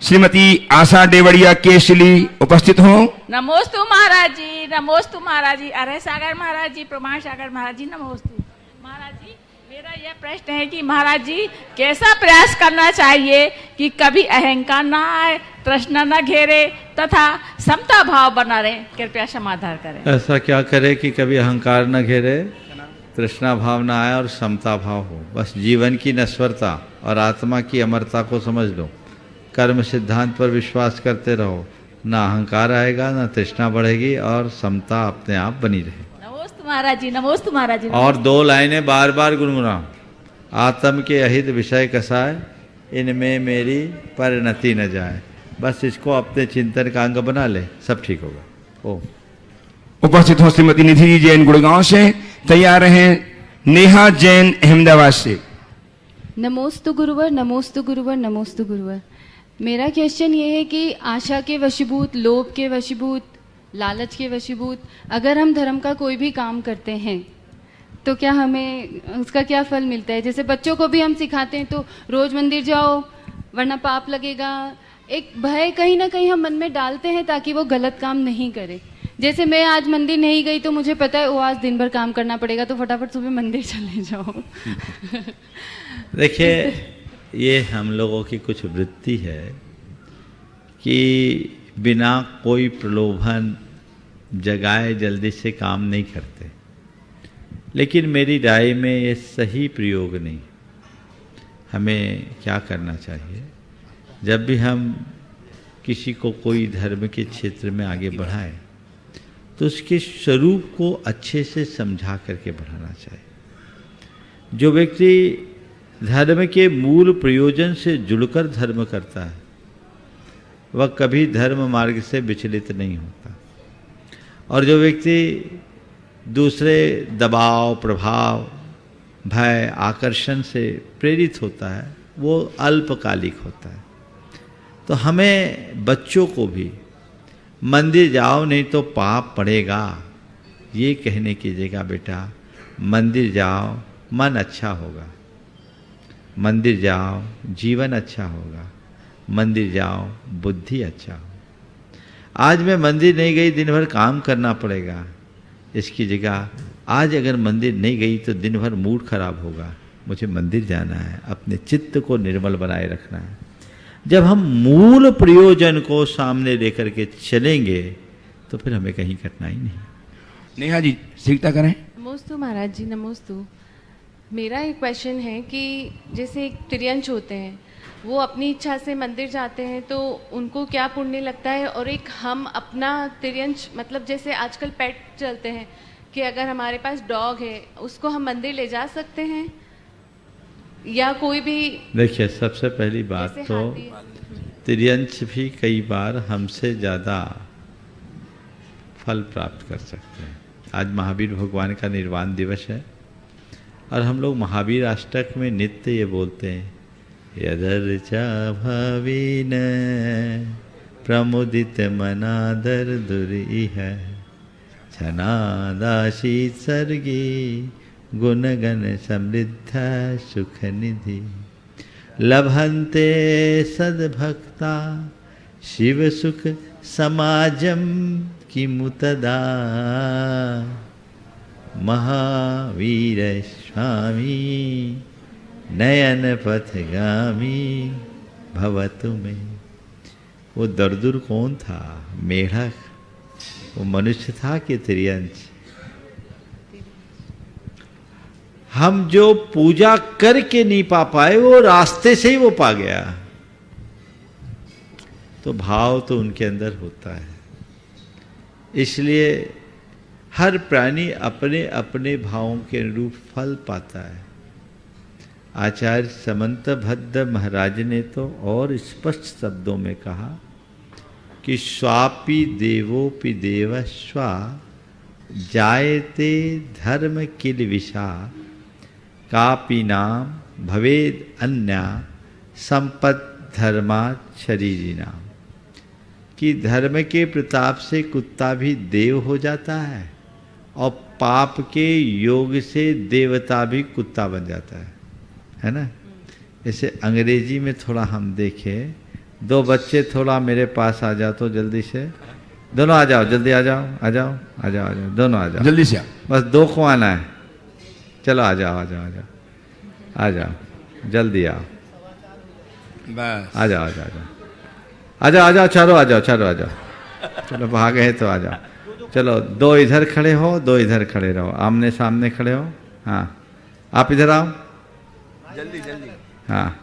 श्रीमती आशा देवड़िया केसली उपस्थित हो। नमोस्तु महाराज जी, नमोस्तु महाराज जी। अरे सागर महाराज जी, प्रमाण सागर महाराज जी, नमोस्तु महाराज जी। मेरा यह प्रश्न है कि महाराज जी कैसा प्रयास करना चाहिए कि कभी अहंकार ना आए, तृष्णा न घेरे तथा समता भाव बना रहे। कृपया समाधान करें। ऐसा क्या करे कि कभी अहंकार न घेरे, तृष्णा भाव न आए और समता भाव हो। बस जीवन की नश्वरता और आत्मा की अमरता को समझ लो। कर्म सिद्धांत पर विश्वास करते रहो, ना अहंकार आएगा, ना तृष्णा बढ़ेगी और समता अपने आप बनी रहे। नमोस्तु महाराज जी, नमोस्तु महाराज जी। और दो लाइनें बार बार गुनगुनाओ। आत्म के अहित विषय कसाय, इनमें मेरी परिणति न जाए। बस इसको अपने चिंतन का अंग बना ले, सब ठीक होगा। ओ उपस्थित हो श्रीमती निधि जी जैन गुड़गांव से। तैयार हैं नेहा जैन अहमदाबाद से। नमोस्तु गुरुवर, नमोस्तु गुरुवर, नमोस्तु गुरुवर। मेरा क्वेश्चन ये है कि आशा के वशीभूत, लोभ के वशीभूत, लालच के वशीभूत अगर हम धर्म का कोई भी काम करते हैं तो क्या हमें उसका क्या फल मिलता है? जैसे बच्चों को भी हम सिखाते हैं तो रोज मंदिर जाओ वरना पाप लगेगा, एक भय कहीं ना कहीं हम मन में डालते हैं ताकि वो गलत काम नहीं करे। जैसे मैं आज मंदिर नहीं गई तो मुझे पता है वो आज दिन भर काम करना पड़ेगा, तो फटाफट सुबह मंदिर चले जाओ। देखिए, ये हम लोगों की कुछ वृत्ति है कि बिना कोई प्रलोभन जगाए जल्दी से काम नहीं करते, लेकिन मेरी राय में ये सही प्रयोग नहीं। हमें क्या करना चाहिए, जब भी हम किसी को कोई धर्म के क्षेत्र में आगे बढ़ाएं तो उसके स्वरूप को अच्छे से समझा करके बढ़ाना चाहिए। जो व्यक्ति धर्म के मूल प्रयोजन से जुड़कर धर्म करता है वह कभी धर्म मार्ग से विचलित नहीं होता, और जो व्यक्ति दूसरे दबाव, प्रभाव, भय, आकर्षण से प्रेरित होता है वो अल्पकालिक होता है। तो हमें बच्चों को भी मंदिर जाओ नहीं तो पाप पड़ेगा ये कहने की जगह बेटा मंदिर जाओ, मन अच्छा होगा, मंदिर जाओ जीवन अच्छा होगा, मंदिर जाओ बुद्धि अच्छा हो। आज मैं मंदिर नहीं गई, दिन भर काम करना पड़ेगा, इसकी जगह आज अगर मंदिर नहीं गई तो दिन भर मूड खराब होगा, मुझे मंदिर जाना है, अपने चित्त को निर्मल बनाए रखना है। जब हम मूल प्रयोजन को सामने लेकर के चलेंगे तो फिर हमें कहीं कठिनाई नहीं। नेहा जी सीखता करें। नमोस्तु महाराज जी, नमोस्तु। मेरा एक क्वेश्चन है कि जैसे एक तिर्यंच होते हैं, वो अपनी इच्छा से मंदिर जाते हैं तो उनको क्या पुण्य लगता है, और एक हम अपना तिर्यंच मतलब जैसे आजकल पेट चलते हैं कि अगर हमारे पास डॉग है उसको हम मंदिर ले जा सकते हैं या कोई भी? देखिए, सबसे पहली बात तो तिर्यंच भी कई बार हमसे ज़्यादा फल प्राप्त कर सकते हैं। आज महावीर भगवान का निर्वाण दिवस है और हम लोग महावीर अष्टक में नित्य ये बोलते हैं, यदर्चा भावीन प्रमुदित मनादर दुरीह छनादाशीत सर्गी गुणगण समृद्ध सुख निधि लभन्ते सद्भक्ता शिव सुख समाजम किमुतदा महावीर स्वामी नयन पथगामी भवतु में। वो दरदुर कौन था? मेढक। वो मनुष्य था कि तिर्यंच? हम जो पूजा करके नहीं पा पाए वो रास्ते से ही वो पा गया। तो भाव तो उनके अंदर होता है, इसलिए हर प्राणी अपने अपने भावों के अनुरूप फल पाता है। आचार्य समंत भद्र महाराज ने तो और स्पष्ट शब्दों में कहा कि स्वापि देवोपि देव स्वा जायते धर्म किल विषा कापि नाम भवेद अन्या संपत् धर्मा शरीरी नाम। कि धर्म के प्रताप से कुत्ता भी देव हो जाता है और पाप के योग से देवता भी कुत्ता बन जाता है ना। इसे अंग्रेजी में थोड़ा हम देखें, दो बच्चे थोड़ा मेरे पास आ जाओ तो जल्दी से, दोनों आ जाओ, जल्दी आ जाओ, आ जाओ, आ जाओ, आ जाओ, दोनों आ जाओ, जल्दी से आओ। बस दो को आना है। चलो आ जाओ, आ जाओ, आ जाओ, आ जाओ, जल्दी आओ, बस आ जाओ, आ जाओ, आ जाओ, आ जाओ, आ जाओ, चारों आ जाओ, चारों आ जाओ। चलो भाग गए तो आ जाओ। चलो दो इधर खड़े हो, दो इधर खड़े रहो, आमने सामने खड़े हो। हाँ आप इधर आओ, जल्दी जल्दी। हाँ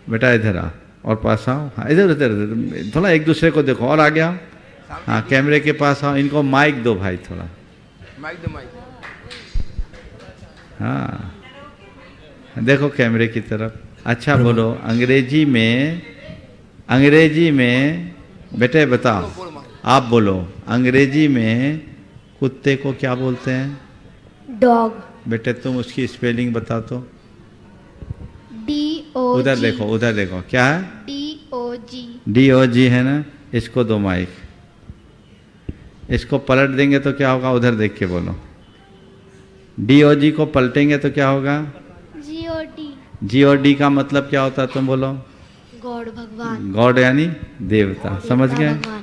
बेटा इधर आओ और पास आओ। हाँ इधर इधर इधर थोड़ा एक दूसरे को देखो और आगे आओ। हाँ कैमरे के पास आओ, इनको माइक दो भाई थोड़ा। माइक दो, माइक। हाँ देखो कैमरे की तरफ। अच्छा बोलो अंग्रेजी में, अंग्रेजी में बेटे बताओ, आप बोलो अंग्रेजी में कुत्ते को क्या बोलते हैं? डॉग। बेटे तुम उसकी स्पेलिंग बताओ तो। DOG। उधर देखो, उधर देखो, क्या है? DOG। DOG है ना। इसको दो माइक, इसको पलट देंगे तो क्या होगा? उधर देख के बोलो। डी और जी को पलटेंगे तो क्या होगा? G-O-D जी और डी का मतलब क्या होता है तुम बोलो? गॉड भगवान। गॉड यानी देवता, समझ गए? भगवान।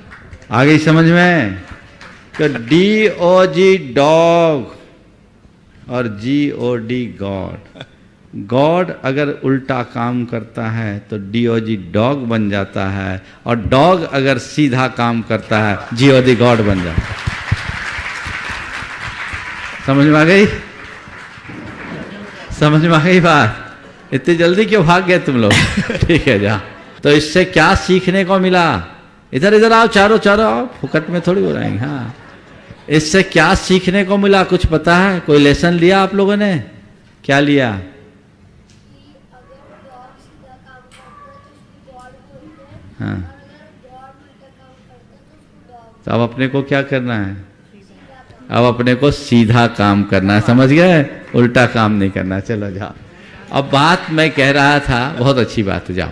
आ गई समझ में? तो डी ओ जी डॉग और जी ओ डी गॉड। गॉड अगर उल्टा काम करता है तो डी ओ जी डॉग बन जाता है, और डॉग अगर सीधा काम करता है जी ओ डी गॉड बन जाता है। समझ में आ गई? समझ में आ गई बात? इतनी जल्दी क्यों भाग गए तुम लोग? ठीक है जा। तो इससे क्या सीखने को मिला? इधर इधर आओ, चारों चारों आओ, फुकट में थोड़ी हो रहेंगे। हाँ, इससे क्या सीखने को मिला कुछ पता है? कोई लेसन लिया आप लोगों ने? क्या लिया? हाँ, तो अब अपने को क्या करना है? अब अपने को सीधा काम करना है, समझ गए? उल्टा काम नहीं करना। चलो जाओ। अब बात मैं कह रहा था, बहुत अच्छी बात है, जाओ।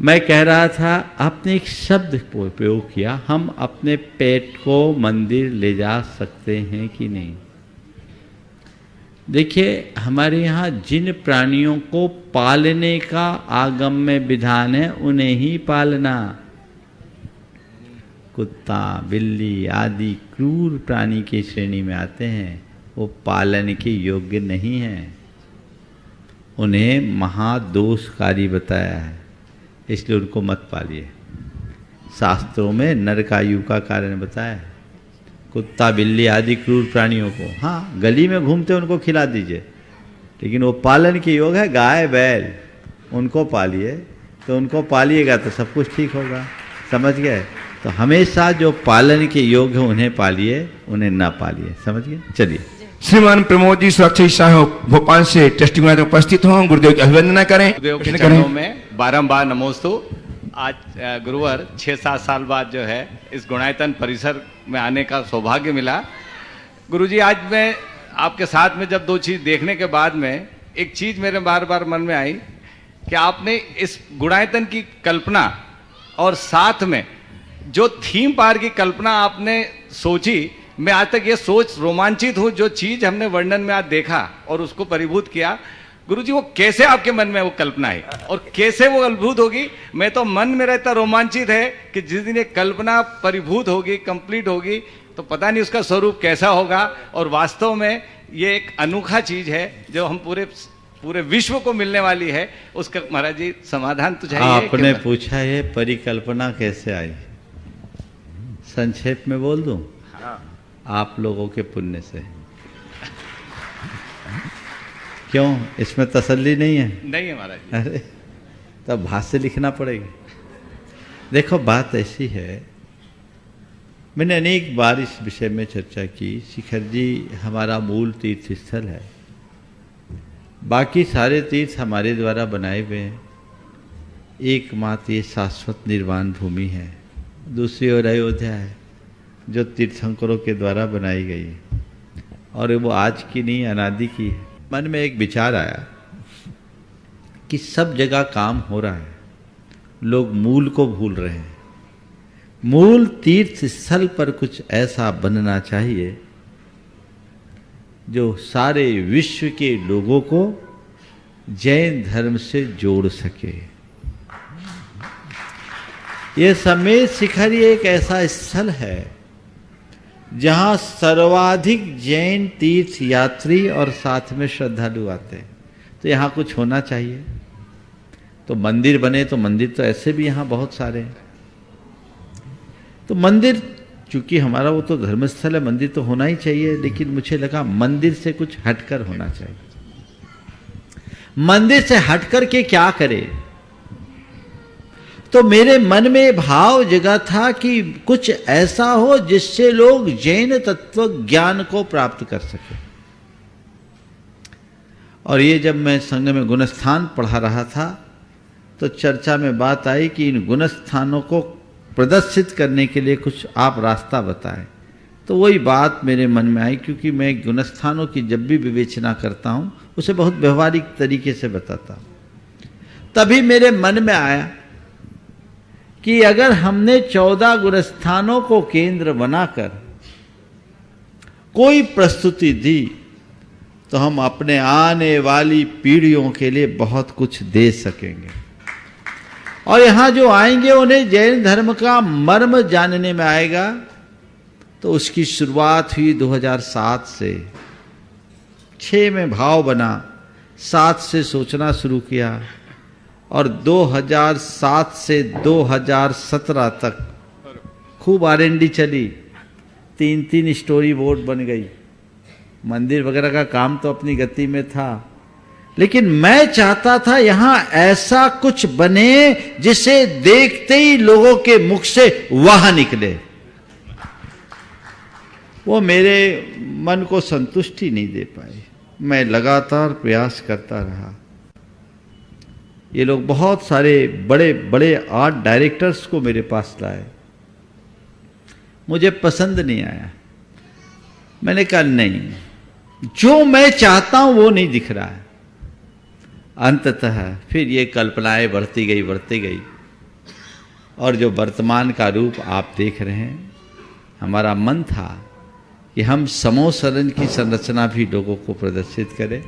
मैं कह रहा था, आपने एक शब्द प्रयोग किया, हम अपने पेट को मंदिर ले जा सकते हैं कि नहीं? देखिए, हमारे यहाँ जिन प्राणियों को पालने का आगम में विधान है उन्हें ही पालना। कुत्ता, बिल्ली आदि क्रूर प्राणी की श्रेणी में आते हैं, वो पालन के योग्य नहीं हैं, उन्हें महादोषकारी बताया है, इसलिए उनको मत पालिए। शास्त्रों में नरकायु का कारण बताया है। कुत्ता, बिल्ली आदि क्रूर प्राणियों को, हाँ गली में घूमते उनको खिला दीजिए, लेकिन वो पालन के योग है। गाय बैल उनको पालिए, तो उनको पालिएगा तो सब कुछ ठीक होगा, समझ गए? तो हमेशा जो पालन के योग है उन्हें पालिए, उन्हें ना पालिए, समझ गए? चलिए। श्रीमान प्रमोद जी सुरक्षा साहब भोपाल से ट्रस्टी में उपस्थित हों, गुरुदेव की अभिवंदना करें। गुरुदेव के चरणों में बारंबार नमोस्तु। आज गुरुवर 6-7 साल बाद जो है इस गुणायतन परिसर में आने का सौभाग्य मिला। गुरुजी, आज मैं आपके साथ में जब 2 चीज देखने के बाद में एक चीज मेरे बार बार मन में आई कि आपने इस गुणायतन की कल्पना और साथ में जो थीम पार्क की कल्पना आपने सोची, मैं आज तक ये सोच रोमांचित हूं। जो चीज हमने वर्णन में आज देखा और उसको परिभूत किया, गुरुजी वो कैसे आपके मन में वो कल्पना है और कैसे वो अद्भुत होगी? मैं तो मन में रहता रोमांचित है कि जिस दिन ये कल्पना परिभूत होगी, कंप्लीट होगी, तो पता नहीं उसका स्वरूप कैसा होगा। और वास्तव में ये एक अनोखा चीज है जो हम पूरे विश्व को मिलने वाली है। उसका महाराज जी समाधान तो चाहिए। आपने पूछा ये परिकल्पना कैसे आई, संक्षेप में बोल दूं? आप लोगों के पुण्य से। क्यों, इसमें तसल्ली नहीं है? नहीं है महाराज जी। अरे तब भाष्य लिखना पड़ेगा। देखो, बात ऐसी है, मैंने अनेक बार इस विषय में चर्चा की। शिखर जी हमारा मूल तीर्थ स्थल है, बाकी सारे तीर्थ हमारे द्वारा बनाए हुए हैं। एकमात्र ये शाश्वत निर्वाण भूमि है, दूसरी ओर अयोध्या है जो तीर्थंकरों के द्वारा बनाई गई है, और वो आज की नहीं, अनादि की है। मन में एक विचार आया कि सब जगह काम हो रहा है, लोग मूल को भूल रहे हैं। मूल तीर्थ स्थल पर कुछ ऐसा बनना चाहिए जो सारे विश्व के लोगों को जैन धर्म से जोड़ सके। यह समेत शिखर एक ऐसा स्थल है जहां सर्वाधिक जैन तीर्थ यात्री और साथ में श्रद्धालु आते हैं, तो यहाँ कुछ होना चाहिए। तो मंदिर बने, तो मंदिर तो ऐसे भी यहाँ बहुत सारे हैं। तो मंदिर, चूंकि हमारा वो तो धर्मस्थल है, मंदिर तो होना ही चाहिए, लेकिन मुझे लगा मंदिर से कुछ हटकर होना चाहिए। मंदिर से हटकर के क्या करे? तो मेरे मन में भाव जगा था कि कुछ ऐसा हो जिससे लोग जैन तत्व ज्ञान को प्राप्त कर सके। और ये जब मैं संघ में गुणस्थान पढ़ा रहा था तो चर्चा में बात आई कि इन गुणस्थानों को प्रदर्शित करने के लिए कुछ आप रास्ता बताएं। तो वही बात मेरे मन में आई, क्योंकि मैं गुणस्थानों की जब भी विवेचना करता हूं उसे बहुत व्यवहारिक तरीके से बताता हूं। तभी मेरे मन में आया कि अगर हमने 14 गुणस्थानों को केंद्र बनाकर कोई प्रस्तुति दी तो हम अपने आने वाली पीढ़ियों के लिए बहुत कुछ दे सकेंगे। और यहाँ जो आएंगे उन्हें जैन धर्म का मर्म जानने में आएगा। तो उसकी शुरुआत हुई 2007 से। 6 में भाव बना, 7 से सोचना शुरू किया और 2007 से 2017 तक खूब R&D चली। 3 स्टोरी बोर्ड बन गई। मंदिर वगैरह का काम तो अपनी गति में था, लेकिन मैं चाहता था यहां ऐसा कुछ बने जिसे देखते ही लोगों के मुख से वाह निकले। वो मेरे मन को संतुष्टि नहीं दे पाए। मैं लगातार प्रयास करता रहा। ये लोग बहुत सारे बड़े बड़े आर्ट डायरेक्टर्स को मेरे पास लाए, मुझे पसंद नहीं आया। मैंने कहा नहीं, जो मैं चाहता हूं वो नहीं दिख रहा है। अंततः फिर ये कल्पनाएं बढ़ती गई और जो वर्तमान का रूप आप देख रहे हैं, हमारा मन था कि हम समोसरण की संरचना भी लोगों को प्रदर्शित करें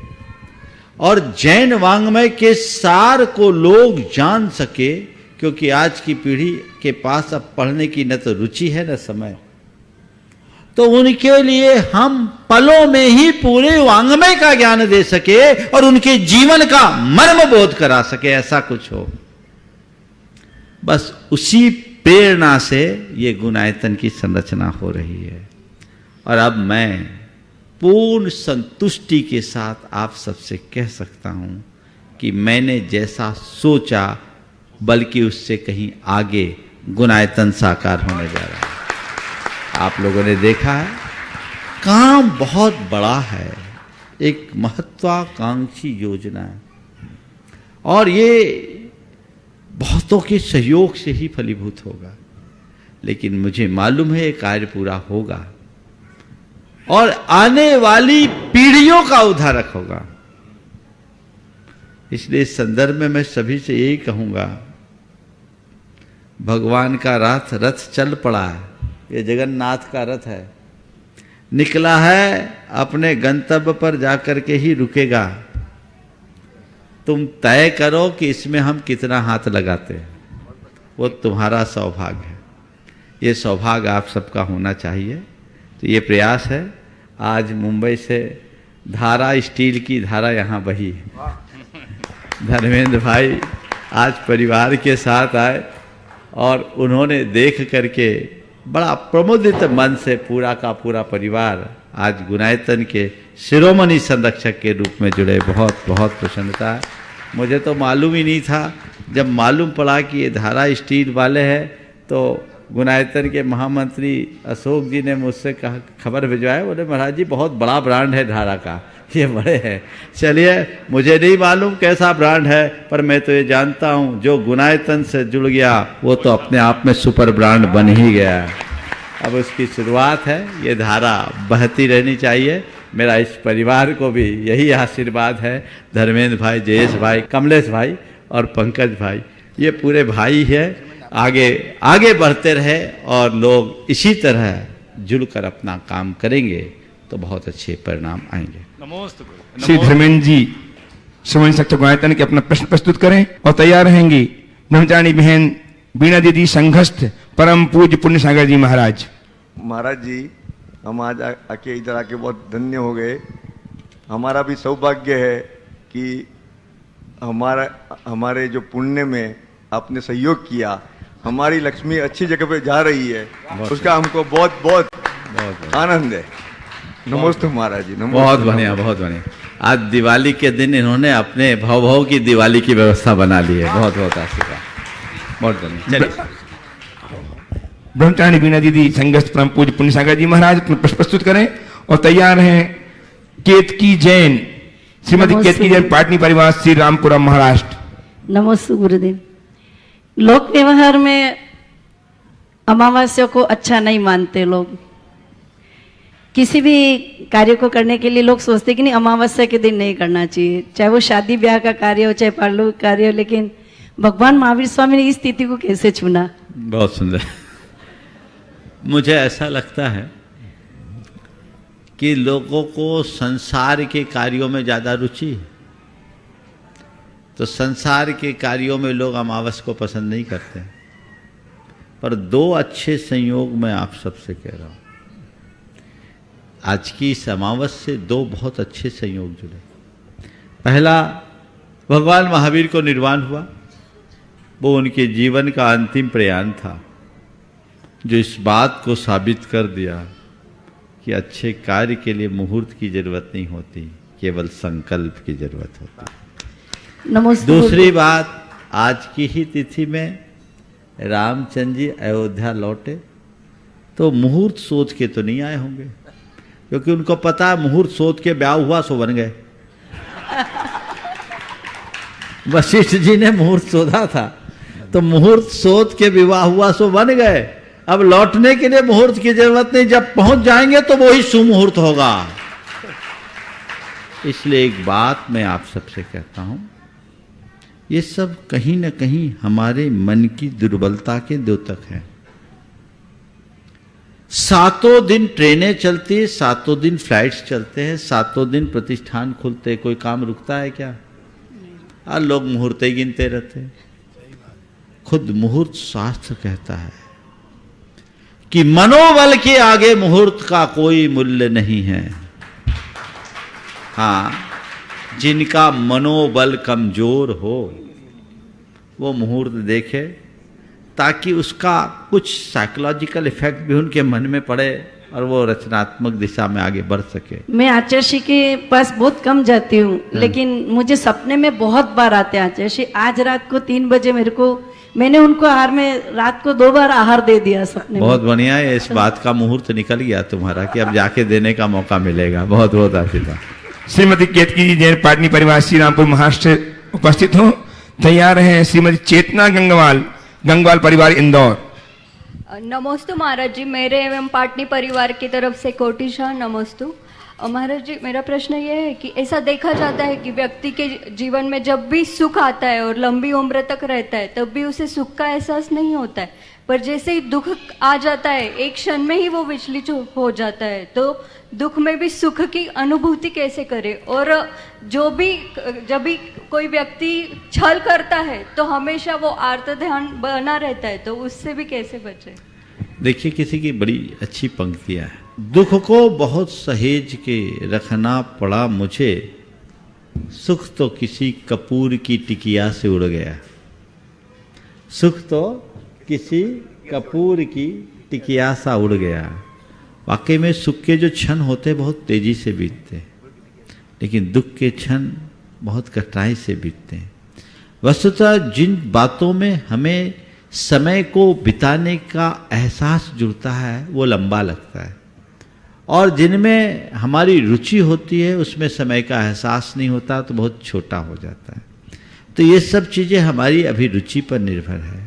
और जैन वाङ्मय के सार को लोग जान सके, क्योंकि आज की पीढ़ी के पास अब पढ़ने की न तो रुचि है न समय। तो उनके लिए हम पलों में ही पूरे वाङ्मय का ज्ञान दे सके और उनके जीवन का मर्म बोध करा सके, ऐसा कुछ हो। बस उसी प्रेरणा से ये गुणायतन की संरचना हो रही है। और अब मैं पूर्ण संतुष्टि के साथ आप सबसे कह सकता हूं कि मैंने जैसा सोचा बल्कि उससे कहीं आगे गुणायतन साकार होने जा रहा है। आप लोगों ने देखा है, काम बहुत बड़ा है, एक महत्वाकांक्षी योजना है और ये बहुतों के सहयोग से ही फलीभूत होगा। लेकिन मुझे मालूम है ये कार्य पूरा होगा और आने वाली पीढ़ियों का उद्धारक होगा। इसलिए इस संदर्भ में मैं सभी से यही कहूंगा, भगवान का रथ चल पड़ा है। ये जगन्नाथ का रथ है, निकला है, अपने गंतव्य पर जाकर के ही रुकेगा। तुम तय करो कि इसमें हम कितना हाथ लगाते हैं, वो तुम्हारा सौभाग्य है। ये सौभाग्य आप सबका होना चाहिए। तो ये प्रयास है। आज मुंबई से धारा स्टील की धारा यहाँ बही है। धर्मेंद्र भाई आज परिवार के साथ आए और उन्होंने देख करके बड़ा प्रमोदित मन से पूरा का पूरा परिवार आज गुणायतन के शिरोमणि संरक्षक के रूप में जुड़े। बहुत बहुत प्रसन्नता है। मुझे तो मालूम ही नहीं था। जब मालूम पड़ा कि ये धारा स्टील वाले हैं तो गुणायतन के महामंत्री अशोक जी ने मुझसे कहा, खबर भिजवाए, बोले महाराज जी बहुत बड़ा ब्रांड है धारा का, ये बड़े हैं। चलिए, मुझे नहीं मालूम कैसा ब्रांड है, पर मैं तो ये जानता हूँ जो गुणायतन से जुड़ गया वो तो अपने आप में सुपर ब्रांड बन ही गया। अब उसकी शुरुआत है। ये धारा बहती रहनी चाहिए। मेरा इस परिवार को भी यही आशीर्वाद है। धर्मेंद्र भाई, जयेश भाई, कमलेश भाई और पंकज भाई, ये पूरे भाई है। आगे बढ़ते रहे और लोग इसी तरह जुड़कर अपना काम करेंगे तो बहुत अच्छे परिणाम आएंगे। श्री धर्मेंद्र जी श्रोमणी संरक्षक गुणायतन के अपना प्रश्न प्रस्तुत करें और तैयार रहेंगी ब्रह्मचारिणी बहन बीणा दीदी संघस्थ परम पूज्य पुण्य सागर जी महाराज। महाराज जी, हम आज आके इधर आके बहुत धन्य हो गए। हमारा भी सौभाग्य है कि हमारे जो पुण्य में आपने सहयोग किया, हमारी लक्ष्मी अच्छी जगह पे जा रही है, उसका हमको बहुत बहुत आनंद है। नमस्ते महाराज जी। बहुत बढ़िया, बहुत बढ़िया। आज दिवाली के दिन इन्होंने अपने भाव की दिवाली की व्यवस्था बना ली है। बहुत बहुत आशीर्वाद, बहुत बढ़िया। चलिए, ब्रह्मचारिणी बीणा दीदी संघस्थ परम पूज्य पुण्य सागर जी महाराज अपना प्रश्न प्रस्तुत करें और तैयार हैं केतकी जैन, श्रीमती केतकी जैन, पाटनी परिवार, श्री रामपुरम, महाराष्ट्र। नमस्ते गुरुदेव। लोक व्यवहार में अमावस्या को अच्छा नहीं मानते लोग। किसी भी कार्य को करने के लिए लोग सोचते कि नहीं, अमावस्या के दिन नहीं करना चाहिए, चाहे वो शादी ब्याह का कार्य हो, चाहे पारलौकिक कार्य हो। लेकिन भगवान महावीर स्वामी ने इस तिथि को कैसे चुना? बहुत सुंदर। मुझे ऐसा लगता है कि लोगों को संसार के कार्यों में ज़्यादा रुचि है, तो संसार के कार्यों में लोग अमावस को पसंद नहीं करते। पर दो अच्छे संयोग मैं आप सबसे कह रहा हूँ। आज की इस अमावस से दो बहुत अच्छे संयोग जुड़े। पहला, भगवान महावीर को निर्वाण हुआ, वो उनके जीवन का अंतिम प्रयाण था, जो इस बात को साबित कर दिया कि अच्छे कार्य के लिए मुहूर्त की जरूरत नहीं होती, केवल संकल्प की जरूरत होती। नमस्ते। दूसरी बात, आज की ही तिथि में रामचंद्र जी अयोध्या लौटे तो मुहूर्त सोच के तो नहीं आए होंगे, क्योंकि उनको पता है मुहूर्त सोच के ब्याह हुआ सो बन गए। वशिष्ठ जी ने मुहूर्त सोधा था, तो मुहूर्त सोच के विवाह हुआ सो बन गए। अब लौटने के लिए मुहूर्त की जरूरत नहीं, जब पहुंच जाएंगे तो वही सुमुहूर्त होगा। इसलिए एक बात मैं आप सबसे कहता हूं, ये सब कहीं न कहीं हमारे मन की दुर्बलता के द्योतक है। 7 दिन ट्रेनें चलती है, 7 दिन फ्लाइट्स चलते हैं, 7 दिन प्रतिष्ठान खुलते हैं, कोई काम रुकता है क्या? और लोग मुहूर्त ही गिनते रहते हैं। खुद मुहूर्त शास्त्र कहता है कि मनोबल के आगे मुहूर्त का कोई मूल्य नहीं है। हाँ, जिनका मनोबल कमजोर हो वो मुहूर्त देखे, ताकि उसका कुछ साइकोलॉजिकल इफेक्ट भी उनके मन में पड़े और वो रचनात्मक दिशा में आगे बढ़ सके। मैं आचार्य के पास बहुत कम जाती हूँ, लेकिन मुझे सपने में बहुत बार आते हैं आचार्य। आज रात को 3 बजे मैंने उनको आहार में रात को 2 बार आहार दे दिया सपने बहुत में। बढ़िया है, इस बात का मुहूर्त निकल गया तुम्हारा कि अब जाके देने का मौका मिलेगा। बहुत बहुत आशीर्वाद। श्रीमती केतकी जी जैन पाटनी परिवार श्री रामपुर महाराष्ट्र उपस्थित हो। तैयार हैं श्रीमती चेतना गंगवाल परिवार इंदौर। नमोस्तु महाराज जी, मेरे एवं पाटनी परिवार की तरफ से कोटिशा नमोस्तु। महाराज जी, मेरा प्रश्न ये है कि ऐसा देखा जाता है कि व्यक्ति के जीवन में जब भी सुख आता है और लंबी उम्र तक रहता है, तब भी उसे सुख का एहसास नहीं होता है, पर जैसे ही दुख आ जाता है एक क्षण में ही वो विचलित हो जाता है। तो दुख में भी सुख की अनुभूति कैसे करे? और जब भी कोई व्यक्ति छल करता है तो हमेशा वो आर्त ध्यान बना रहता है, तो उससे भी कैसे बचे? देखिए, किसी की बड़ी अच्छी पंक्तियां है। दुख को बहुत सहेज के रखना पड़ा मुझे, सुख तो किसी कपूर की टिकिया से उड़ गया। सुख तो किसी कपूर की टिकिया सा उड़ गया। वाकई में सुख के जो क्षण होते बहुत तेजी से बीतते हैं, लेकिन दुख के क्षण बहुत कठिनाई से बीतते हैं। वस्तुतः जिन बातों में हमें समय को बिताने का एहसास जुड़ता है वो लंबा लगता है, और जिनमें हमारी रुचि होती है उसमें समय का एहसास नहीं होता तो बहुत छोटा हो जाता है। तो ये सब चीज़ें हमारी अभिरुचि पर निर्भर है।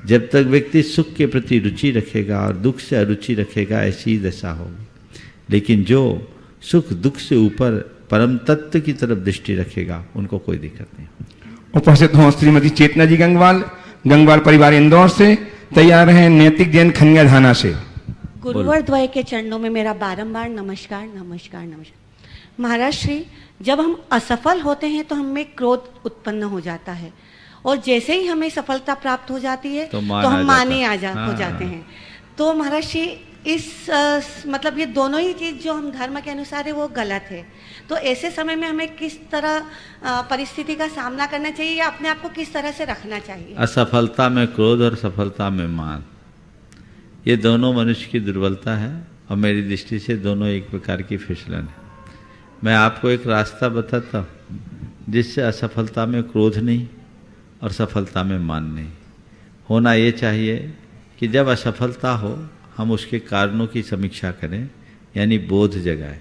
जब तक व्यक्ति सुख के प्रति रुचि रखेगा और दुख से अरुचि रखेगा, ऐसी दशा होगी। लेकिन जो सुख दुख से ऊपर परम तत्व की तरफ दृष्टि रखेगा, उनको कोई दिक्कत नहीं। उपस्थित हो श्रीमती चेतना जी गंगवाल परिवार इंदौर से। तैयार हैं नैतिक जैन खनिया धाना से। गुरुवर द्वय के चरणों में मेरा बारंबार नमस्कार नमस्कार नमस्कार। महाराज श्री, जब हम असफल होते हैं तो हमें क्रोध उत्पन्न हो जाता है, और जैसे ही हमें सफलता प्राप्त हो जाती है तो हम माने हो जाते हैं। तो महाराज जी, इस मतलब ये दोनों ही चीज जो हम धर्म के अनुसार है वो गलत है। तो ऐसे समय में हमें किस तरह परिस्थिति का सामना करना चाहिए या अपने आप को किस तरह से रखना चाहिए? असफलता में क्रोध और सफलता में मान, ये दोनों मनुष्य की दुर्बलता है, और मेरी दृष्टि से दोनों एक प्रकार की फिसलन है। मैं आपको एक रास्ता बताता हूँ जिससे असफलता में क्रोध नहीं और सफलता में मान नहीं। होना ये चाहिए कि जब असफलता हो हम उसके कारणों की समीक्षा करें, यानी बोध जगाए।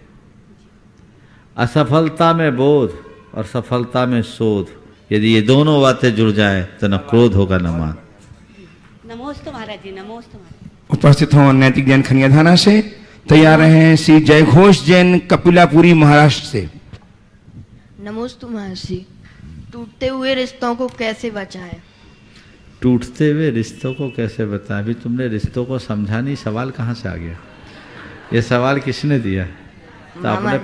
असफलता में बोध और सफलता में शोध, यदि ये दोनों बातें जुड़ जाए तो न क्रोध होगा न मान। नमोस्तु महाराज जी, नमोस्तु महाराज। उपस्थित हो नैतिक जैन खनिया धाना से। तैयार हैं श्री जयघोष जैन कपिलापुरी महाराष्ट्र से। नमोस्तु महर्षि, टूटते हुए रिश्तों को कैसे बचाएं? टूटते हुए रिश्तों को कैसे बताएं? अभी तुमने रिश्तों को समझा नहीं, सवाल कहाँ से आ गया? ये सवाल किसने दिया? तो अपने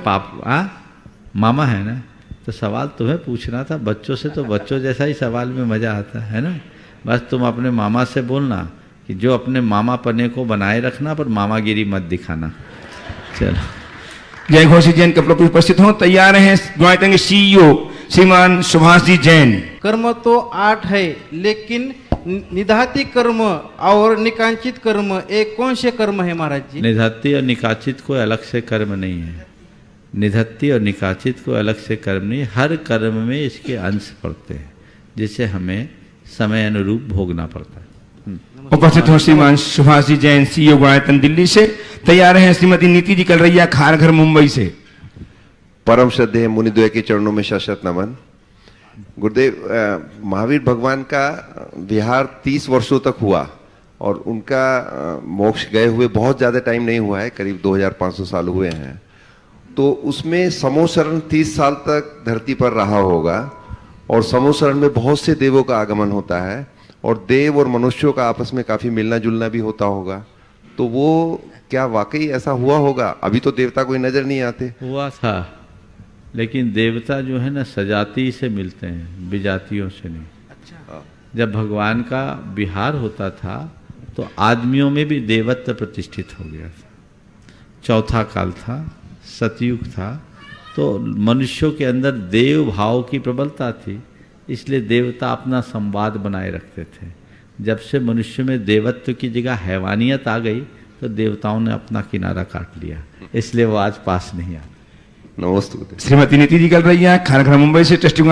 मामा है ना, तो सवाल तुम्हें पूछना था। बच्चों से तो बच्चों जैसा ही सवाल में मजा आता है ना। बस तुम अपने मामा से बोलना कि जो अपने मामा पने को बनाए रखना, पर मामागिरी मत दिखाना। चलो, जय घोषी जैन कपड़ों पर उपस्थित हों। तैयार हैं गुणायतन के CEO श्रीमान सुभाष जी जैन। कर्म तो 8 है, लेकिन निधाती कर्म और निकांचित कर्म एक कौन से कर्म है महाराज जी? निधत्ती और निकाचित कोई अलग से कर्म नहीं है। निधत्ती और निकाचित कोई अलग से कर्म नहीं है। हर कर्म में इसके अंश पड़ते हैं, जिसे हमें समय अनुरूप भोगना पड़ता है। उपस्थित हो श्रीमान सुभाष जी जैन CEO गुणायतन दिल्ली से। तैयार हैं श्रीमती नीति जी कलरैया खारघर मुंबई से। परम श्रद्धेय मुनिद्वय के चरणों में शत नमन। गुरुदेव, महावीर भगवान का विहार 30 वर्षों तक हुआ और उनका मोक्ष गए हुए बहुत ज़्यादा टाइम नहीं हुआ है, करीब 2500 साल हुए हैं। तो उसमें समोशरण 30 साल तक धरती पर रहा होगा और समोशरण में बहुत से देवों का आगमन होता है और देव और मनुष्यों का आपस में काफ़ी मिलना जुलना भी होता होगा। तो वो क्या वाकई ऐसा हुआ होगा? अभी तो देवता कोई नज़र नहीं आते। हुआ था, लेकिन देवता जो है ना सजाति से मिलते हैं, विजातियों से नहीं। अच्छा। जब भगवान का विहार होता था तो आदमियों में भी देवत्व प्रतिष्ठित हो गया था। चौथा काल था, सतयुग था, तो मनुष्यों के अंदर देव भाव की प्रबलता थी, इसलिए देवता अपना संवाद बनाए रखते थे। जब से मनुष्य में देवत्व की जगह हैवानियत आ गई तो देवताओं ने अपना किनारा काट लिया, इसलिए वो आज पास नहीं आते। नमस्ते। श्रीमती नीति जी कलरैया खारघर मुंबई से ट्रस्टी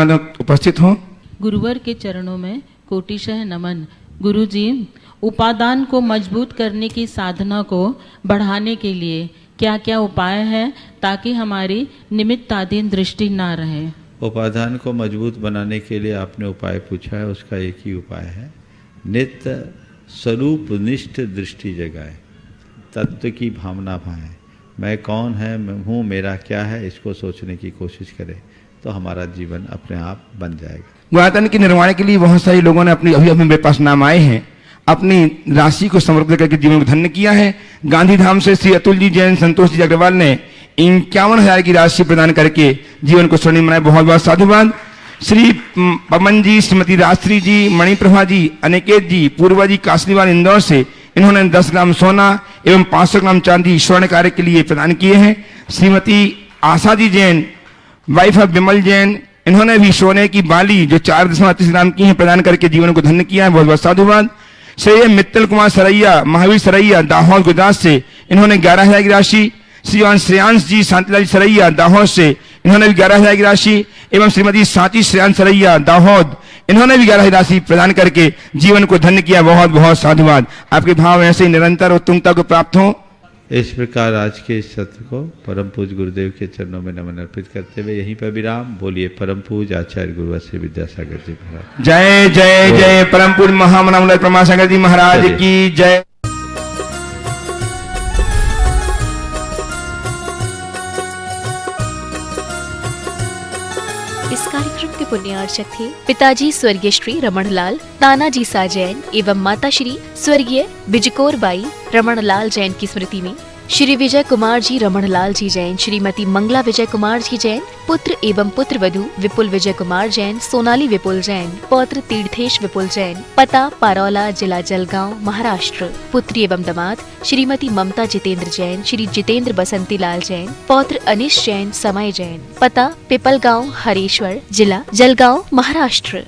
उपस्थित हों। गुरुवर के चरणों में कोटिशः नमन। गुरुजी, उपादान को मजबूत करने की साधना को बढ़ाने के लिए क्या क्या उपाय है ताकि हमारी निमित्ताधीन दृष्टि ना रहे? उपादान को मजबूत बनाने के लिए आपने उपाय पूछा है, उसका एक ही उपाय है, नित्य स्वरूप निष्ठ दृष्टि जगाए, तत्व की भावना भाए। मैं कौन है, मैं हूँ, मेरा क्या है, इसको सोचने की कोशिश करें तो हमारा जीवन अपने आप बन जाएगा। गुणायतन के निर्माण के लिए बहुत सारे लोगों ने अभी मेरे पास नाम आए हैं, अपनी राशि को समर्पित करके जीवन को धन्य किया है। गांधीधाम से श्री अतुल जी जैन, संतोष जी अग्रवाल ने 51,000 की राशि प्रदान करके जीवन को स्वर्णिम बनाया। बहुत बहुत साधुवाद। श्री पवन जी, श्रीमती राजश्री जी, मणिप्रभा जी, अनिकेत जी, पूर्वा जी कासलीवाल इंदौर से, इन्होंने 10 ग्राम सोना एवं 500 ग्राम चांदी स्वर्ण कार्य के लिए प्रदान किए हैं। श्रीमती आशा जी जैन, वाइफ ऑफ विमल जैन, इन्होंने भी सोने की बाली जो 4.38 ग्राम की है प्रदान करके जीवन को धन्य किया है। बहुत बहुत साधुवाद। श्री मित्तल कुमार सरैया, महावीर सरैया, दाहोद गुजरात से, इन्होंने 11,000 की राशि। श्रीमान श्रेयांश जी शांतिलाल सरैया, दाहोद से, इन्होंने भी 11,000 की राशि एवं श्रीमती सांची श्रेयांश सरैया, दाहोद, इन्होंने भी 11,000 राशि प्रदान करके जीवन को धन्य किया। बहुत बहुत साधुवाद। आपके भाव ऐसे ही निरंतर उत्तुंगता को प्राप्त हो। इस प्रकार आज के इस सत्र को परम पूज्य गुरुदेव के चरणों में नमन अर्पित करते हुए यहीं पर विराम। बोलिए परम पूज्य आचार्य गुरुवर श्री विद्यासागर जी महाराज। जय जय जय परम पूज्य महामना परमासागर जी महाराज की जय। इस कार्यक्रम के पुण्यार्चक थे पिताजी स्वर्गीय श्री रमणलाल तानाजी सा जैन एवं माता श्री स्वर्गीय बिजकोर बाई रमणलाल जैन की स्मृति में श्री विजय कुमार जी रमणलाल जी जैन, श्रीमती मंगला विजय कुमार जी जैन, पुत्र एवं पुत्र वधू विपुल विजय कुमार जैन, सोनाली विपुल जैन, पौत्र तीर्थेश विपुल जैन, पता पारौला, जिला जलगांव, महाराष्ट्र। पुत्री एवं दामाद श्रीमती ममता जितेंद्र जैन, श्री जितेंद्र बसंती लाल जैन, पौत्र अनिश जैन, समय जैन, पता पिपलगांव, हरेश्वर, जिला जलगांव, महाराष्ट्र।